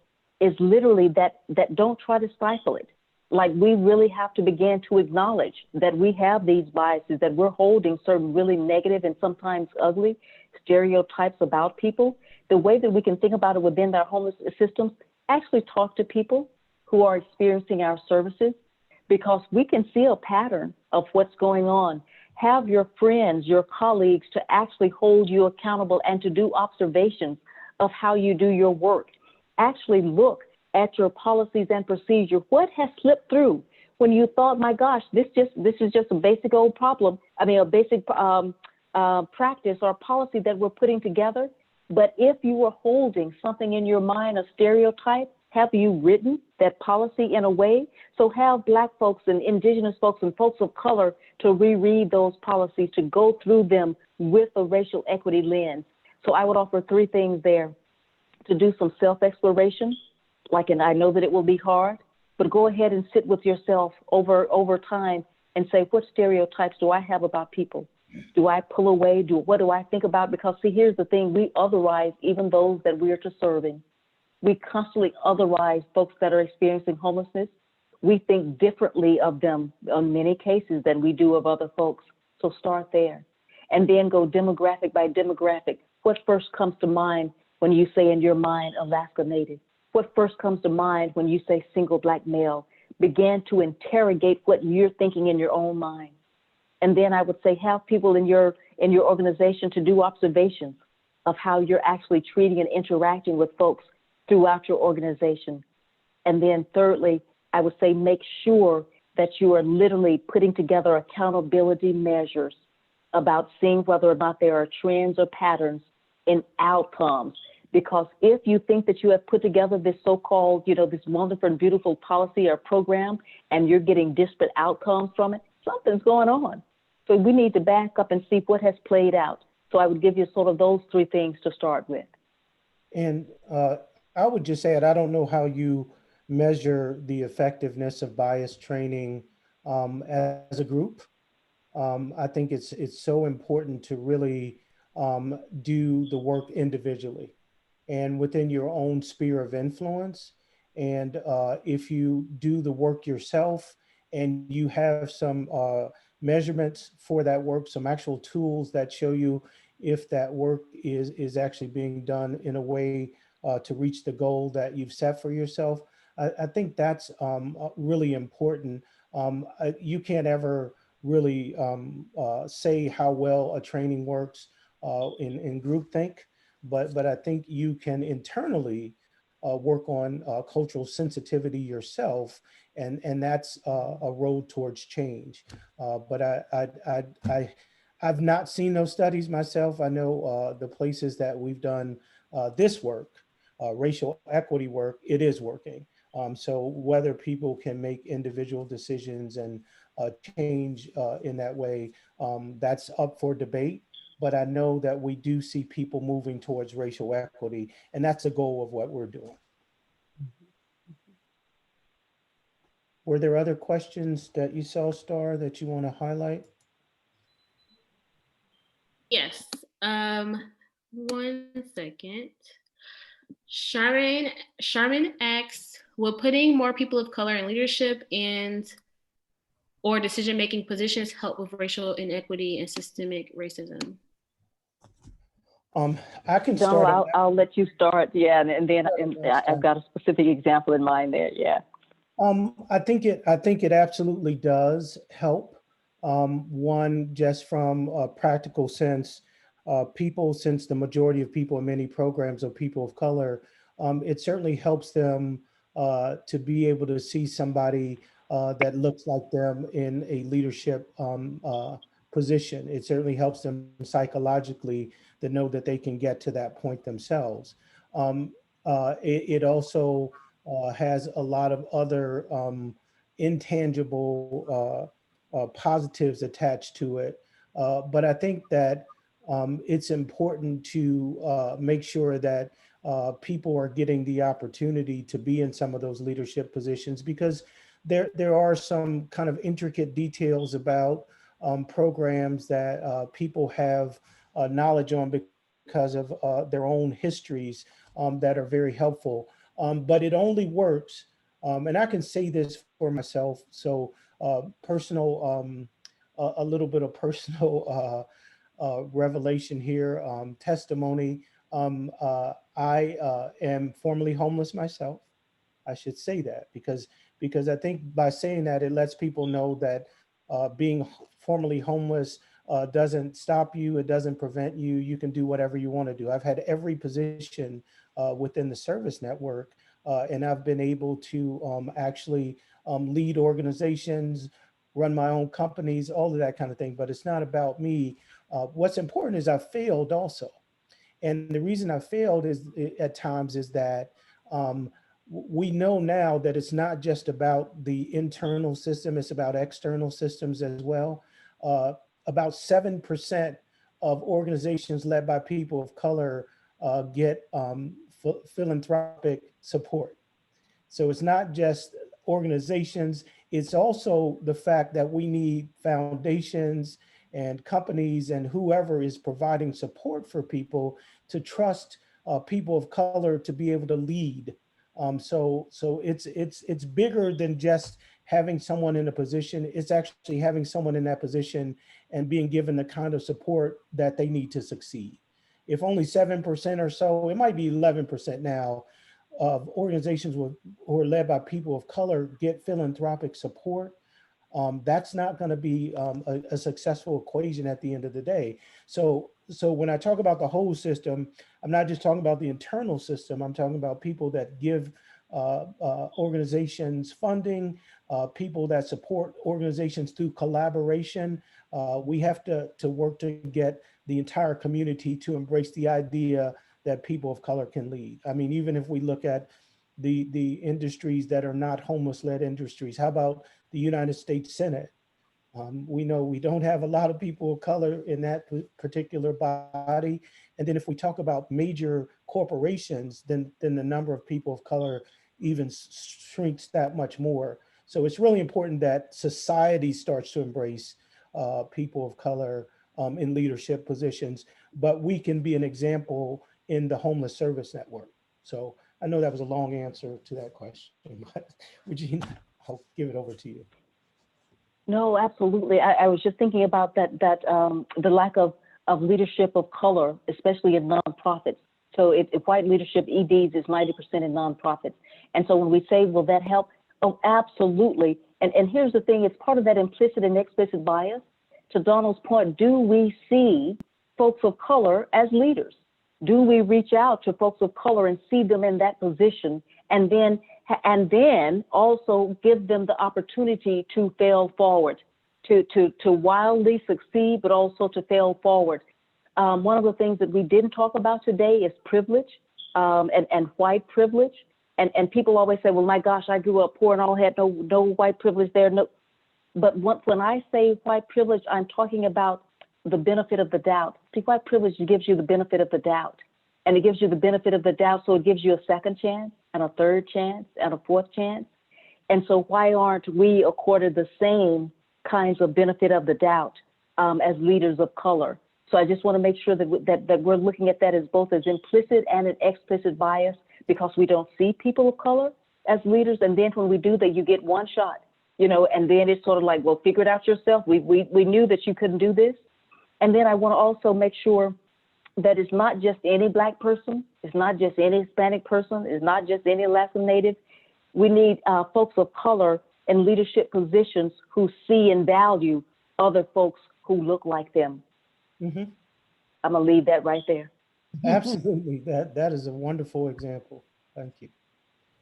is literally that don't try to stifle it. Like, we really have to begin to acknowledge that we have these biases, that we're holding certain really negative and sometimes ugly stereotypes about people. The way that we can think about it within our homeless systems, actually talk to people who are experiencing our services, because we can see a pattern of what's going on. Have your friends, your colleagues to actually hold you accountable and to do observations of how you do your work. Actually look at your policies and procedure. What has slipped through when you thought, my gosh, this is just a basic old problem. I mean, a basic practice or policy that we're putting together. But if you were holding something in your mind, a stereotype, have you written that policy in a way? So have Black folks and Indigenous folks and folks of color to reread those policies, to go through them with a racial equity lens. So I would offer three things there: to do some self-exploration, and I know that it will be hard, but go ahead and sit with yourself over time and say, what stereotypes do I have about people? Do I pull away? What do I think about? Because see, here's the thing, we otherize even those that we are to serving. We constantly otherize folks that are experiencing homelessness. We think differently of them in many cases than we do of other folks. So start there. And then go demographic by demographic. What first comes to mind when you say in your mind Alaska Native? What first comes to mind when you say single Black male? Begin to interrogate what you're thinking in your own mind. And then I would say have people in your organization to do observations of how you're actually treating and interacting with folks throughout your organization. And then thirdly, I would say make sure that you are literally putting together accountability measures about seeing whether or not there are trends or patterns in outcomes. Because if you think that you have put together this so-called, this wonderful and beautiful policy or program, and you're getting disparate outcomes from it, something's going on. So we need to back up and see what has played out. So I would give you sort of those three things to start with. And I would just add, I don't know how you measure the effectiveness of bias training as a group. I think it's so important to really do the work individually and within your own sphere of influence. And if you do the work yourself and you have some measurements for that work, some actual tools that show you if that work is actually being done in a way to reach the goal that you've set for yourself, I think that's really important. You can't ever really say how well a training works in groupthink, but I think you can internally work on cultural sensitivity yourself, and that's a road towards change. But I've not seen those studies myself. I know the places that we've done this work, racial equity work, it is working. So whether people can make individual decisions and change in that way, that's up for debate. But I know that we do see people moving towards racial equity, and that's a goal of what we're doing. Were there other questions that you saw, Star, that you want to highlight? Yes. 1 second. Charmin asks, will putting more people of color in leadership and or decision-making positions help with racial inequity and systemic racism? I can start. No, I'll let you start. Yeah, and then I've got a specific example in mind there. Yeah. I think it absolutely does help. One, just from a practical sense, people, since the majority of people in many programs are people of color, it certainly helps them to be able to see somebody that looks like them in a leadership position. It certainly helps them psychologically to know that they can get to that point themselves. It also has a lot of other intangible positives attached to it. But I think that it's important to make sure that people are getting the opportunity to be in some of those leadership positions, because there are some kind of intricate details about programs that people have knowledge on because of their own histories that are very helpful. But it only works, and I can say this for myself. So personal, a little bit of personal revelation here, testimony. I am formerly homeless myself. I should say that because I think by saying that, it lets people know that being formerly homeless doesn't stop you. It doesn't prevent you. You can do whatever you want to do. I've had every position within the service network, and I've been able to actually lead organizations, run my own companies, all of that kind of thing. But it's not about me. What's important is I failed also. And the reason I failed is at times is that we know now that it's not just about the internal system, it's about external systems as well. About 7% of organizations led by people of color get philanthropic support. So it's not just organizations, it's also the fact that we need foundations and companies and whoever is providing support for people to trust people of color to be able to lead. So it's bigger than just having someone in a position. It's actually having someone in that position and being given the kind of support that they need to succeed. If only 7% or so, it might be 11% now, of organizations who are led by people of color get philanthropic support, that's not going to be a successful equation at the end of the day. So when I talk about the whole system, I'm not just talking about the internal system. I'm talking about people that give organizations funding, people that support organizations through collaboration. We have to work to get the entire community to embrace the idea that people of color can lead. I mean, even if we look at the industries that are not homeless-led industries, how about the United States Senate? We know we don't have a lot of people of color in that particular body. And then if we talk about major corporations, then the number of people of color even shrinks that much more. So it's really important that society starts to embrace people of color in leadership positions, but we can be an example in the homeless service network. So I know that was a long answer to that question, but Regina, I'll give it over to you. No, absolutely. I was just thinking about the lack of leadership of color, especially in nonprofits. So if white leadership, EDs is 90% in nonprofits. And so when we say, will that help? Oh, absolutely. And here's the thing, it's part of that implicit and explicit bias. To Donald's point, do we see folks of color as leaders? Do we reach out to folks of color and see them in that position, and then also give them the opportunity to fail forward, to wildly succeed, but also to fail forward? One of the things that we didn't talk about today is privilege, and white privilege. And people always say, well, my gosh, I grew up poor and all had no white privilege there. No, but when I say white privilege, I'm talking about the benefit of the doubt. See, white privilege gives you the benefit of the doubt. And it gives you the benefit of the doubt, so it gives you a second chance and a third chance and a fourth chance. And so why aren't we accorded the same kinds of benefit of the doubt as leaders of color? So I just want to make sure that we're looking at that as both as implicit and an explicit bias, because we don't see people of color as leaders. And then when we do that, you get one shot, and then it's sort of like, well, figure it out yourself. We knew that you couldn't do this. And then I want to also make sure that it's not just any Black person, it's not just any Hispanic person, it's not just any Latin Native. We need folks of color in leadership positions who see and value other folks who look like them. Mm-hmm. I'm gonna leave that right there. Absolutely, that is a wonderful example. Thank you.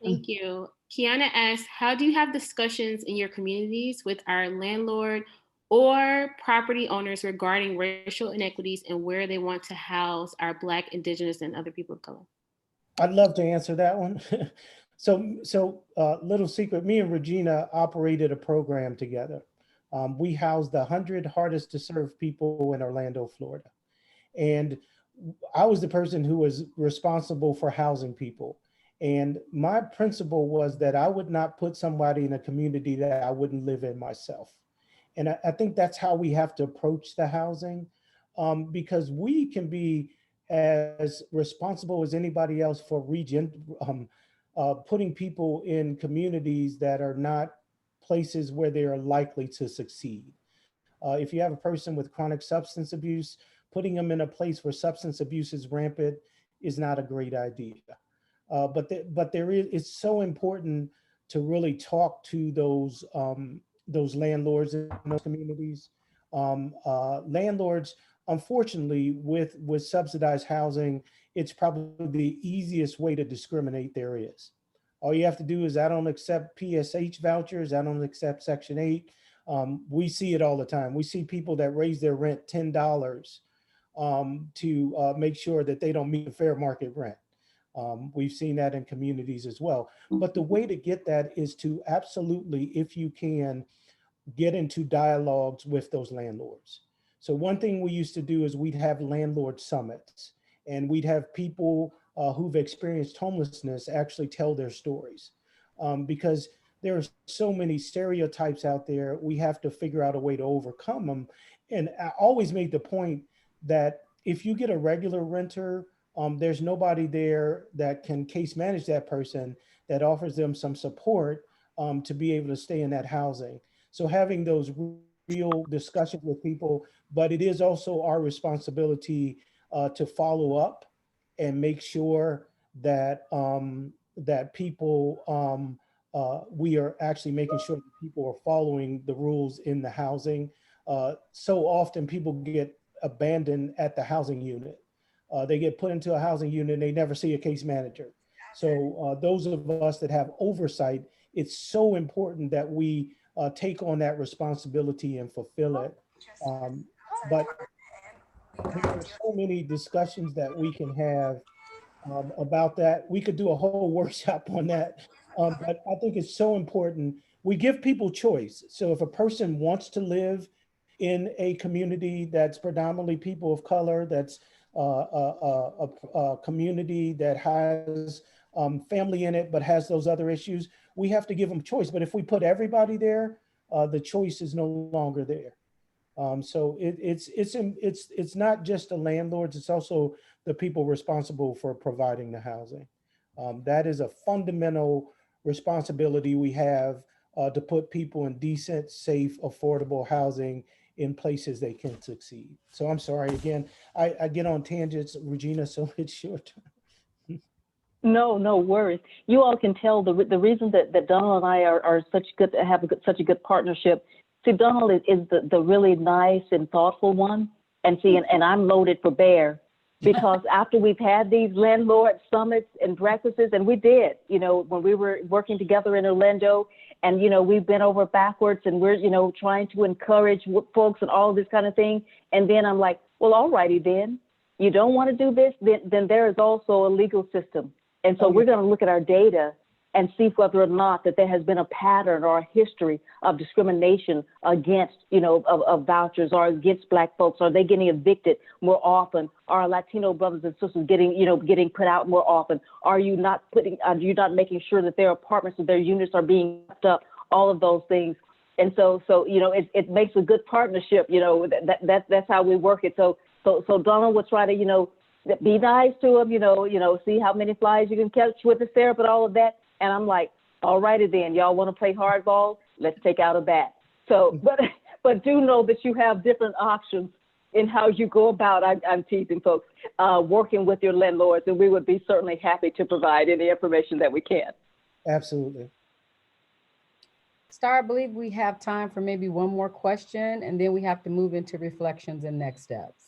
Thank you. Kiana asks, how do you have discussions in your communities with our landlord or property owners regarding racial inequities and where they want to house our Black, Indigenous, and other people of color? I'd love to answer that one. So little secret, me and Regina operated a program together. We housed the 100 hardest to serve people in Orlando, Florida. And I was the person who was responsible for housing people. And my principle was that I would not put somebody in a community that I wouldn't live in myself. And I think that's how we have to approach the housing, because we can be as responsible as anybody else for putting people in communities that are not places where they are likely to succeed. If you have a person with chronic substance abuse, putting them in a place where substance abuse is rampant is not a great idea. But it's so important to really talk to those landlords in those communities. Landlords, unfortunately, with subsidized housing, it's probably the easiest way to discriminate there is. All you have to do is, I don't accept PSH vouchers, I don't accept Section 8. We see it all the time. We see people that raise their rent $10 to make sure that they don't meet the fair market rent. We've seen that in communities as well. But the way to get that is to absolutely, if you can, get into dialogues with those landlords. So one thing we used to do is we'd have landlord summits, and we'd have people who've experienced homelessness actually tell their stories, because there are so many stereotypes out there. We have to figure out a way to overcome them. And I always made the point that if you get a regular renter there's nobody there that can case manage that person, that offers them some support to be able to stay in that housing. So having those real discussions with people, but it is also our responsibility to follow up and make sure that that people we are actually making sure that people are following the rules in the housing. So often people get abandoned at the housing unit. They get put into a housing unit and they never see a case manager. So those of us that have oversight, it's so important that we take on that responsibility and fulfill it. But there are so many discussions that we can have about that. We could do a whole workshop on that. But I think it's so important. We give people choice. So if a person wants to live in a community that's predominantly people of color, that's a community that has family in it, but has those other issues, we have to give them choice. But if we put everybody there, the choice is no longer there. So it's not just the landlords, it's also the people responsible for providing the housing. That is a fundamental responsibility we have to put people in decent, safe, affordable housing in places they can succeed. So I'm sorry, again, I get on tangents, Regina, so it's your turn. No, no worries. You all can tell the reason that Donald and I are such good, such a good partnership. See, Donald is the really nice and thoughtful one, and see, and I'm loaded for bear, because after we've had these landlord summits and breakfasts, and we did, when we were working together in Orlando, and we've been over backwards, and we're trying to encourage folks and all this kind of thing, and then I'm like, well, all righty then. You don't want to do this, then there is also a legal system. And so we're going to look at our data and see whether or not that there has been a pattern or a history of discrimination against, of vouchers or against Black folks. Are they getting evicted more often? Are our Latino brothers and sisters getting put out more often? Are you not making sure that their apartments or their units are being kept up? All of those things. And so it makes a good partnership. That's how we work it. So Donald will try to, be nice to them, see how many flies you can catch with the syrup and all of that. And I'm like, all righty then, y'all want to play hardball? Let's take out a bat. So, but do know that you have different options in how you go about, I'm teasing folks, working with your landlords, and we would be certainly happy to provide any information that we can. Absolutely. Star, I believe we have time for maybe one more question, and then we have to move into reflections and next steps.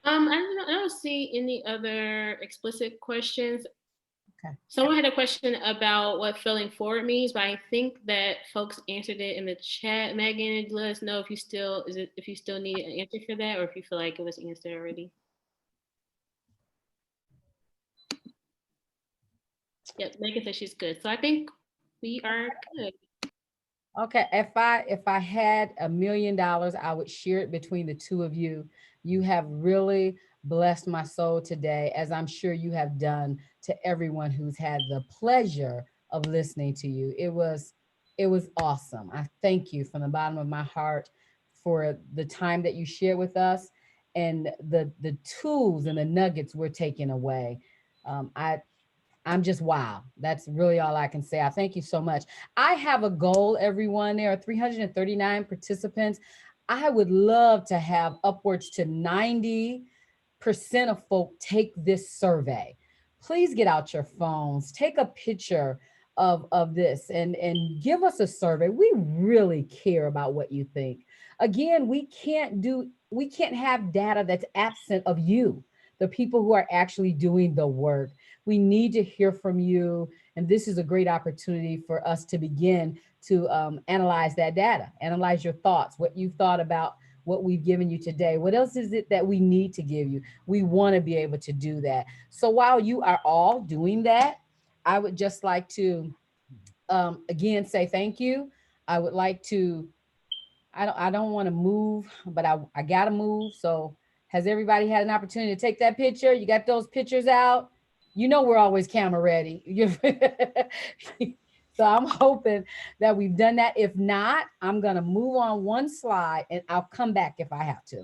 I don't see any other explicit questions. Okay. Someone had a question about what failing forward means, but I think that folks answered it in the chat. Megan, let us know if you still need an answer for that, or if you feel like it was answered already. Yep, Megan said she's good. So I think we are good. Okay, if I had $1 million, I would share it between the two of you. You have really blessed my soul today, as I'm sure you have done to everyone who's had the pleasure of listening to you. It was awesome. I thank you from the bottom of my heart for the time that you shared with us and the tools and the nuggets we're taking away. I'm just wow. That's really all I can say. I thank you so much. I have a goal, everyone. There are 339 participants. I would love to have upwards to 90% of folk take this survey. Please get out your phones, take a picture of this and give us a survey. We really care about what you think. Again, we can't have data that's absent of you, the people who are actually doing the work. We need to hear from you. And this is a great opportunity for us to begin to analyze that data, analyze your thoughts, what you've thought about what we've given you today. What else is it that we need to give you? We want to be able to do that. So while you are all doing that, I would just like to, again, say thank you. I would like to, I don't want to move, but I got to move. So has everybody had an opportunity to take that picture? You got those pictures out? We're always camera ready. So I'm hoping that we've done that. If not, I'm going to move on one slide and I'll come back if I have to.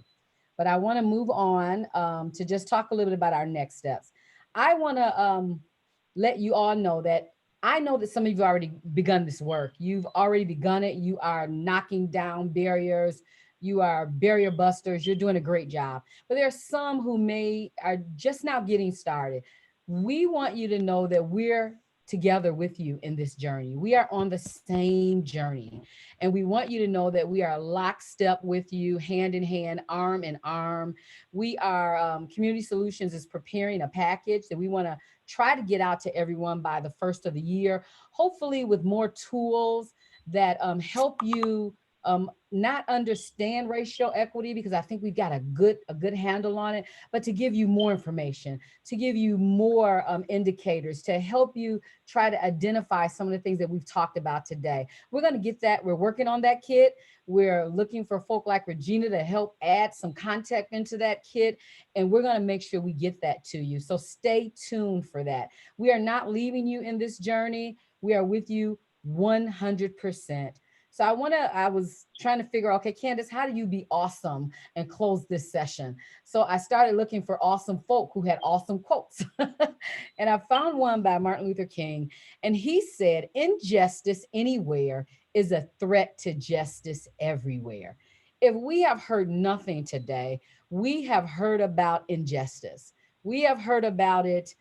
but I want to move on to just talk a little bit about our next steps. I want to let you all know that I know that some of you have already begun this work. You've already begun it. You are knocking down barriers. You are barrier busters. You're doing a great job. But there are some who may are just now getting started. We want you to know that we're together with you in this journey. We are on the same journey. And we want you to know that we are lockstep with you, hand in hand, arm in arm. We are, Community Solutions is preparing a package that we want to try to get out to everyone by the first of the year, hopefully with more tools that help you not understand racial equity, because I think we've got a good handle on it, but to give you more information, to give you more indicators, to help you try to identify some of the things that we've talked about today. We're going to get that. We're working on that kit. We're looking for folk like Regina to help add some context into that kit, and we're going to make sure we get that to you. So stay tuned for that. We are not leaving you in this journey. We are with you 100%. So I was trying to figure out, okay, Candace, how do you be awesome and close this session? So I started looking for awesome folk who had awesome quotes. And I found one by Martin Luther King. And he said, injustice anywhere is a threat to justice everywhere. If we have heard nothing today, we have heard about injustice. We have heard about it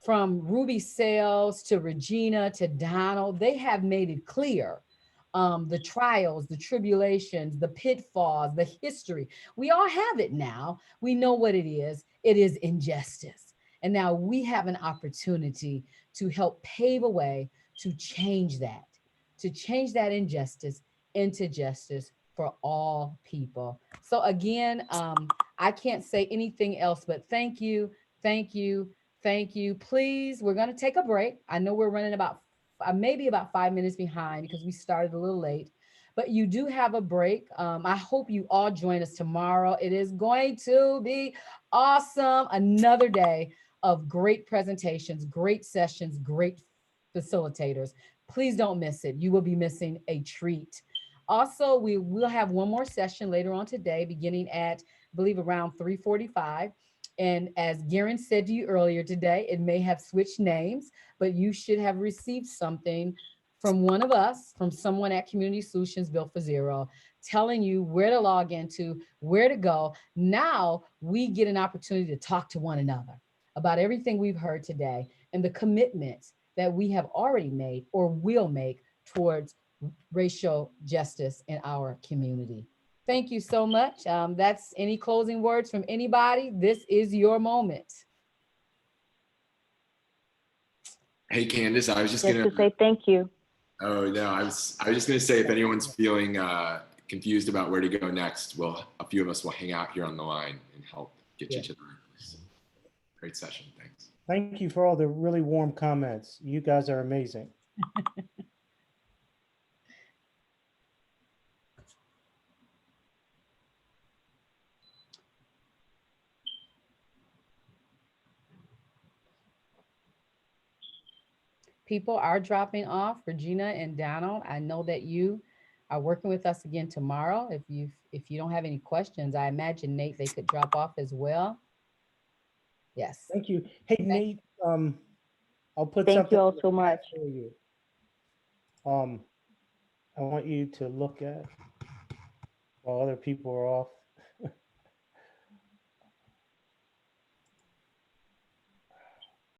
from Ruby Sales to Regina to Donald. They have made it clear, the trials, the tribulations, the pitfalls, the history. We all have it now. We know what it is. It is injustice. And now we have an opportunity to help pave a way to change that injustice into justice for all people. So again, I can't say anything else but thank you, thank you, thank you. Please, we're going to take a break. I know we're running about maybe about 5 minutes behind because we started a little late, but you do have a break. I hope you all join us tomorrow. It is going to be awesome. Another day of great presentations, great sessions, great facilitators. Please don't miss it. You will be missing a treat. Also, we will have one more session later on today, beginning at, I believe, around 3:45. And as Garen said to you earlier today, it may have switched names, but you should have received something from one of us, from someone at Community Solutions Built for Zero, telling you where to log into, where to go. Now we get an opportunity to talk to one another about everything we've heard today and the commitments that we have already made or will make towards racial justice in our community. Thank you so much. That's any closing words from anybody. This is your moment. Hey, Candace, I was just Just gonna. to say thank you. Oh no, I was just gonna say if anyone's feeling confused about where to go next, well, a few of us will hang out here on the line and help get you to the right place. Great session, thanks. Thank you for all the really warm comments. You guys are amazing. People are dropping off. Regina and Donald, I know that you are working with us again tomorrow. If you don't have any questions, I imagine Nate, they could drop off as well. Yes. Thank you. Hey, Nate, I'll put Thank something you all in the so chat much. for you. I want you to look at while other people are off.